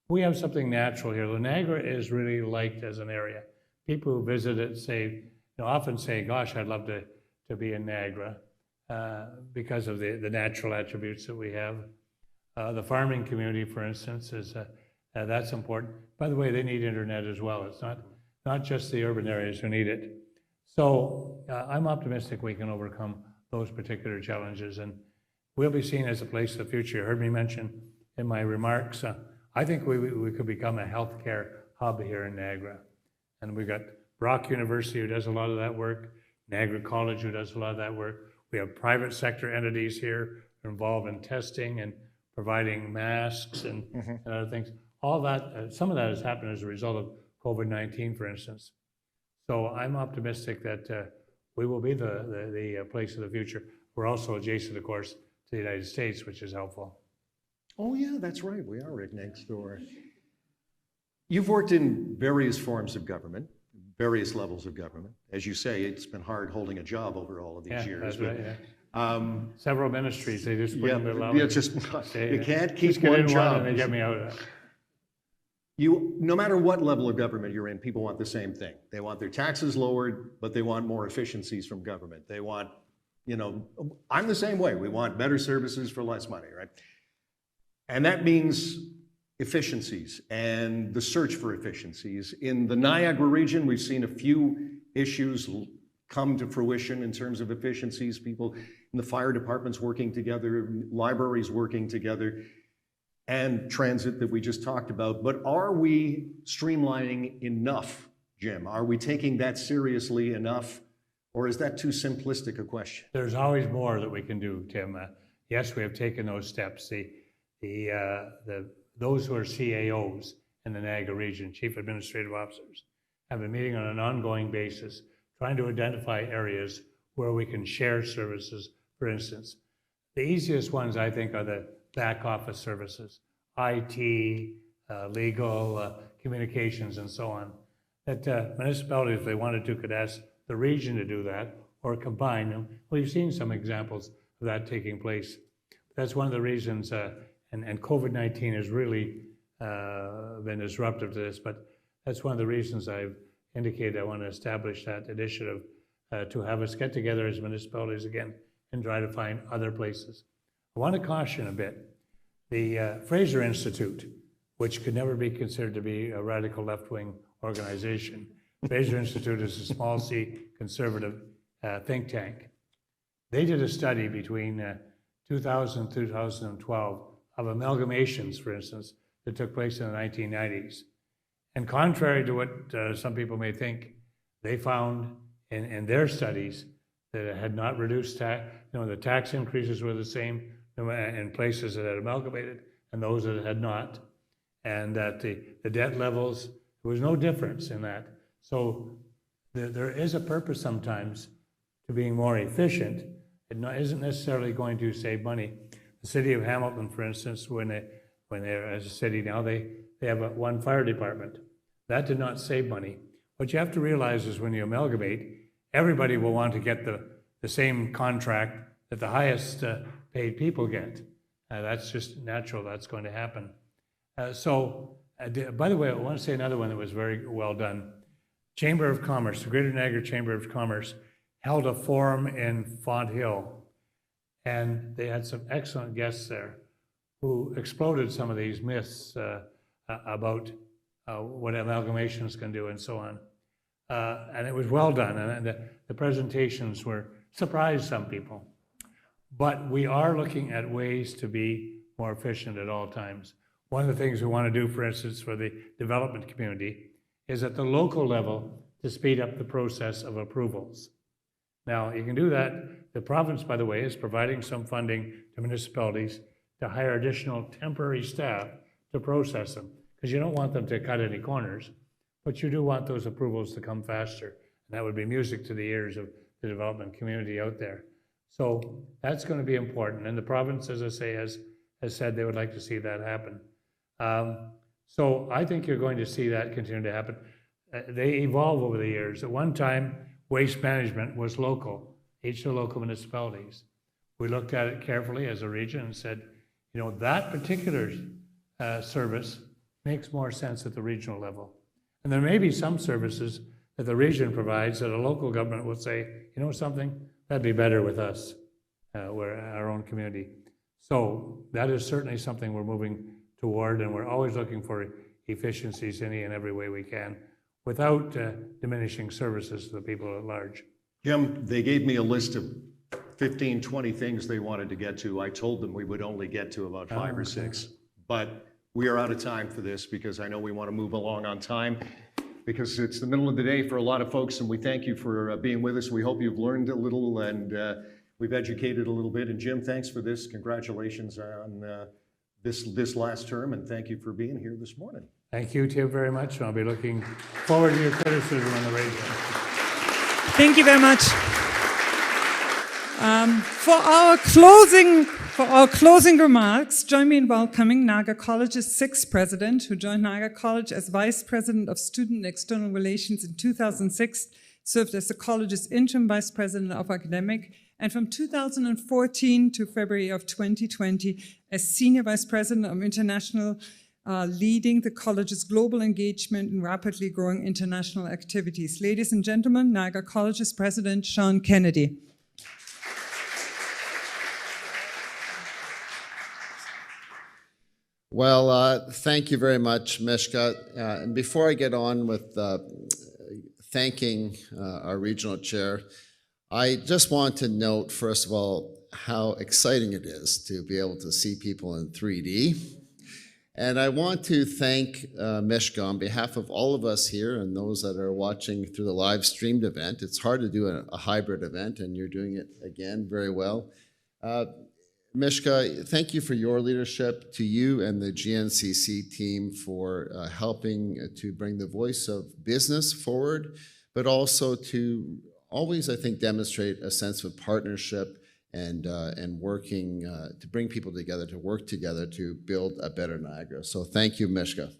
We have something natural here. Niagara is really liked as an area. People who visit it often say, gosh, I'd love to be in Niagara because of the natural attributes that we have. The farming community, for instance, that's important. By the way, they need internet as well. It's not just the urban areas who need it. So I'm optimistic we can overcome those particular challenges, and we'll be seen as a place of the future. You heard me mention in my remarks, I think we could become a healthcare hub here in Niagara. And we've got Brock University, who does a lot of that work, Niagara College, who does a lot of that work. We have private sector entities here involved in testing and providing masks and other things. All that, some of that has happened as a result of COVID-19, for instance. So I'm optimistic that we will be the place of the future. We're also adjacent, of course, to the United States, which is helpful. Oh yeah, that's right. We are right next door. You've worked in various forms of government, various levels of government. As you say, it's been hard holding a job over all of these years. That's right, yeah. Several ministries, they just put them in the you can't keep one job. And they get me out of it. No matter what level of government you're in, people want the same thing. They want their taxes lowered, but they want more efficiencies from government. They want, I'm the same way. We want better services for less money, right? And that means efficiencies and the search for efficiencies. In the Niagara region, we've seen a few issues come to fruition in terms of efficiencies, people in the fire departments working together, libraries working together, and transit that we just talked about. But are we streamlining enough, Jim? Are we taking that seriously enough, or is that too simplistic a question? There's always more that we can do, Tim. Yes, we have taken those steps. Those who are CAOs in the Niagara region, Chief Administrative Officers, have been meeting on an ongoing basis, trying to identify areas where we can share services. For instance, the easiest ones, I think, are the back office services, IT, legal, communications, and so on. That municipalities, if they wanted to, could ask the region to do that or combine them. We've seen some examples of that taking place. That's one of the reasons, and COVID-19 has really been disruptive to this, but that's one of the reasons I've indicated I want to establish that initiative to have us get together as municipalities again and try to find other places. I want to caution a bit. The Fraser Institute, which could never be considered to be a radical left-wing organization. Fraser Institute is a small C conservative think tank. They did a study between 2000 and 2012 of amalgamations, for instance, that took place in the 1990s. And contrary to what some people may think, they found in their studies that it had not reduced tax, the tax increases were the same in places that had amalgamated and those that had not. And that the debt levels, there was no difference in that. So there is a purpose sometimes to being more efficient. It isn't necessarily going to save money. The city of Hamilton, for instance, when they're as a city now, they have one fire department. That did not save money. What you have to realize is when you amalgamate, everybody will want to get the same contract that the highest paid people get. That's just natural, that's going to happen. By the way, I want to say another one that was very well done. Chamber of Commerce, the Greater Niagara Chamber of Commerce, held a forum in Font Hill, and they had some excellent guests there who exploded some of these myths about what amalgamations can do and so on. And it was well done, and the presentations surprised some people. But we are looking at ways to be more efficient at all times. One of the things we want to do, for instance, for the development community, is at the local level to speed up the process of approvals. Now, you can do that. The province, by the way, is providing some funding to municipalities to hire additional temporary staff to process them, because you don't want them to cut any corners, but you do want those approvals to come faster. And that would be music to the ears of the development community out there. So that's going to be important. And the province, as I say, has said they would like to see that happen. So I think you're going to see that continue to happen. They evolve over the years. At one time, waste management was local, each of the local municipalities. We looked at it carefully as a region and said, that particular service makes more sense at the regional level. And there may be some services that the region provides that a local government will say, something, that'd be better with us, we're our own community. So that is certainly something we're moving toward, and we're always looking for efficiencies any and every way we can without diminishing services to the people at large. Jim, they gave me a list of 15, 20 things they wanted to get to. I told them we would only get to about 5 or 6, but we are out of time for this because I know we want to move along on time because it's the middle of the day for a lot of folks, and we thank you for being with us. We hope you've learned a little and we've educated a little bit. And Jim, thanks for this. Congratulations on this last term, and thank you for being here this morning. Thank you, Tim, very much. I'll be looking forward to your criticism on the radio. Thank you very much. For our closing remarks, join me in welcoming Niagara College's 6th president, who joined Niagara College as vice president of student and external relations in 2006, served as the college's interim vice president of academic, and from 2014 to February of 2020 as senior vice president of international, leading the college's global engagement in rapidly growing international activities. Ladies and gentlemen, Niagara College's president, Sean Kennedy. Well, thank you very much, Mishka. And before I get on with thanking our regional chair, I just want to note, first of all, how exciting it is to be able to see people in 3D. And I want to thank Mishka on behalf of all of us here and those that are watching through the live streamed event. It's hard to do a hybrid event, and you're doing it again very well. Mishka, thank you for your leadership, to you and the GNCC team for helping to bring the voice of business forward, but also to always, I think, demonstrate a sense of partnership and working to bring people together, to work together to build a better Niagara. So thank you, Mishka.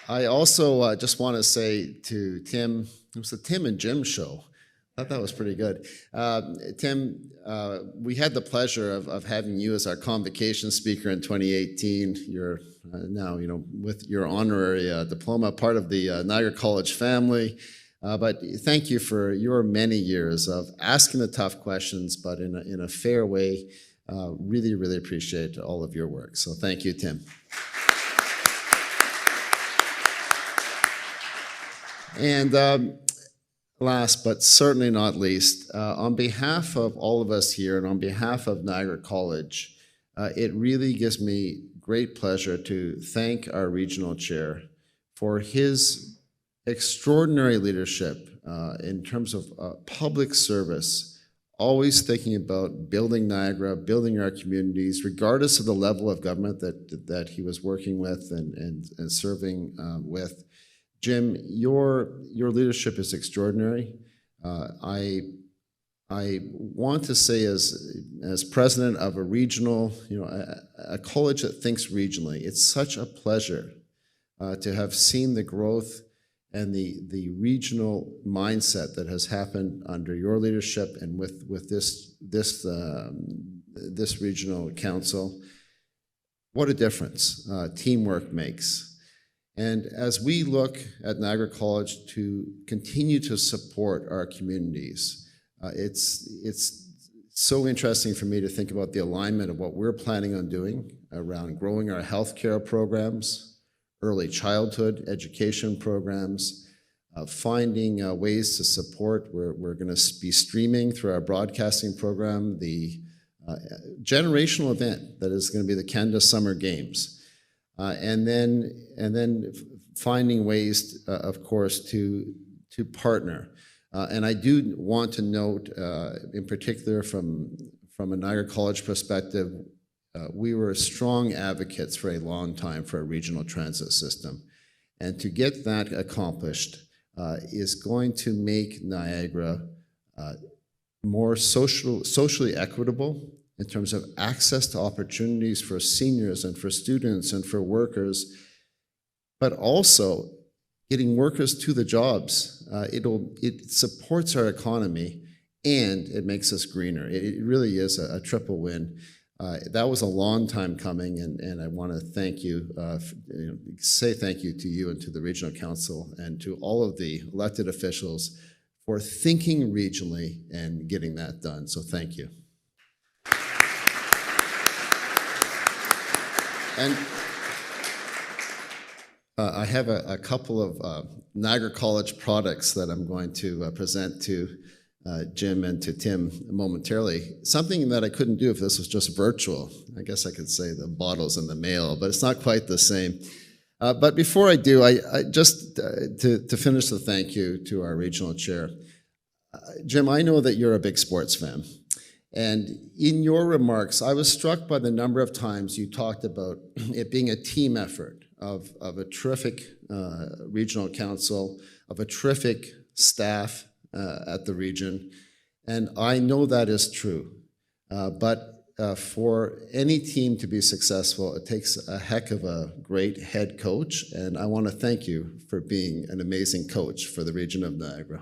I also just want to say to Tim, it was the Tim and Jim show. I thought that was pretty good. Tim, we had the pleasure of having you as our convocation speaker in 2018. You're now, with your honorary diploma, part of the Niagara College family. But thank you for your many years of asking the tough questions, but in a fair way. Really, really appreciate all of your work. So thank you, Tim. And last but certainly not least, on behalf of all of us here and on behalf of Niagara College, it really gives me great pleasure to thank our regional chair for his extraordinary leadership in terms of public service, always thinking about building Niagara, building our communities, regardless of the level of government that he was working with and serving with. Jim, your leadership is extraordinary. I want to say, as president of a regional, a college that thinks regionally, it's such a pleasure to have seen the growth and the regional mindset that has happened under your leadership and with this regional council. What a difference teamwork makes. And as we look at Niagara College to continue to support our communities, it's so interesting for me to think about the alignment of what we're planning on doing around growing our healthcare programs, early childhood education programs, finding ways to support. We're going to be streaming through our broadcasting program the generational event that is going to be the Canada Summer Games. And then finding ways, of course, to partner. And I do want to note, in particular, from a Niagara College perspective, we were strong advocates for a long time for a regional transit system. And to get that accomplished is going to make Niagara more socially equitable, in terms of access to opportunities for seniors and for students and for workers, but also getting workers to the jobs. It supports our economy and it makes us greener. It really is a triple win. That was a long time coming, and I want to thank you, say thank you to you and to the Regional Council and to all of the elected officials for thinking regionally and getting that done. So thank you. And I have a couple of Niagara College products that I'm going to present to Jim and to Tim momentarily. Something that I couldn't do if this was just virtual. I guess I could say the bottles in the mail, but it's not quite the same. But before I do, I just to finish the thank you to our regional chair. Jim, I know that you're a big sports fan. And in your remarks, I was struck by the number of times you talked about it being a team effort of a terrific regional council, of a terrific staff at the region. And I know that is true. But for any team to be successful, it takes a heck of a great head coach. And I want to thank you for being an amazing coach for the region of Niagara.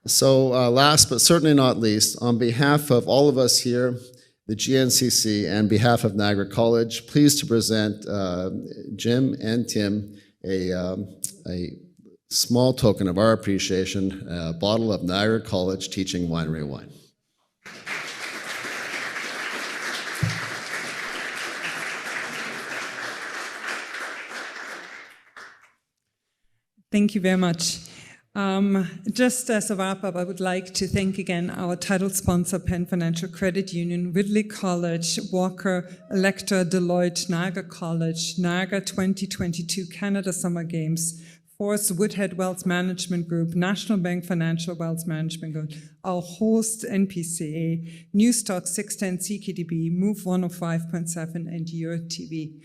So last but certainly not least, on behalf of all of us here, the GNCC, and behalf of Niagara College, pleased to present Jim and Tim a Small token of our appreciation, a bottle of Niagara College Teaching Winery wine. Thank you very much. Just as a wrap-up, I would like to thank again our title sponsor, PenFinancial Credit Union, Ridley College, Walker, Electra, Deloitte, Niagara College, Niagara 2022 Canada Summer Games, Force Woodhead Wealth Management Group, National Bank Financial Wealth Management Group, our host NPCA, Newstalk 610 CKDB, Move 105.7, and Your TV.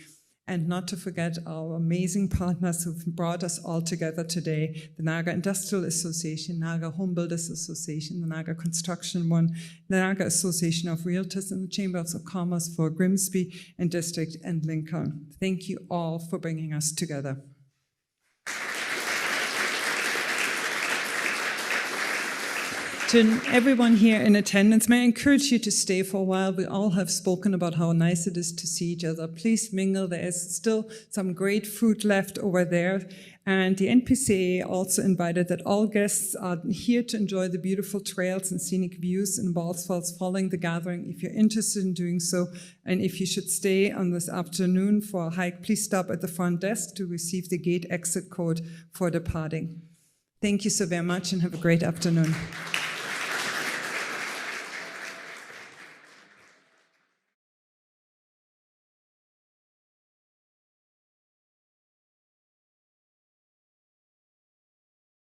And not to forget our amazing partners who've brought us all together today, the Niagara Industrial Association, Niagara Home Builders Association, the Niagara Construction One, the Niagara Association of Realtors, and the Chambers of Commerce for Grimsby and District and Lincoln. Thank you all for bringing us together. To everyone here in attendance, may I encourage you to stay for a while. We all have spoken about how nice it is to see each other. Please mingle. There is still some great food left over there. And the NPCA also invited that all guests are here to enjoy the beautiful trails and scenic views in Balls Falls following the gathering. If you're interested in doing so, and if you should stay on this afternoon for a hike, please stop at the front desk to receive the gate exit code for departing. Thank you so very much and have a great afternoon.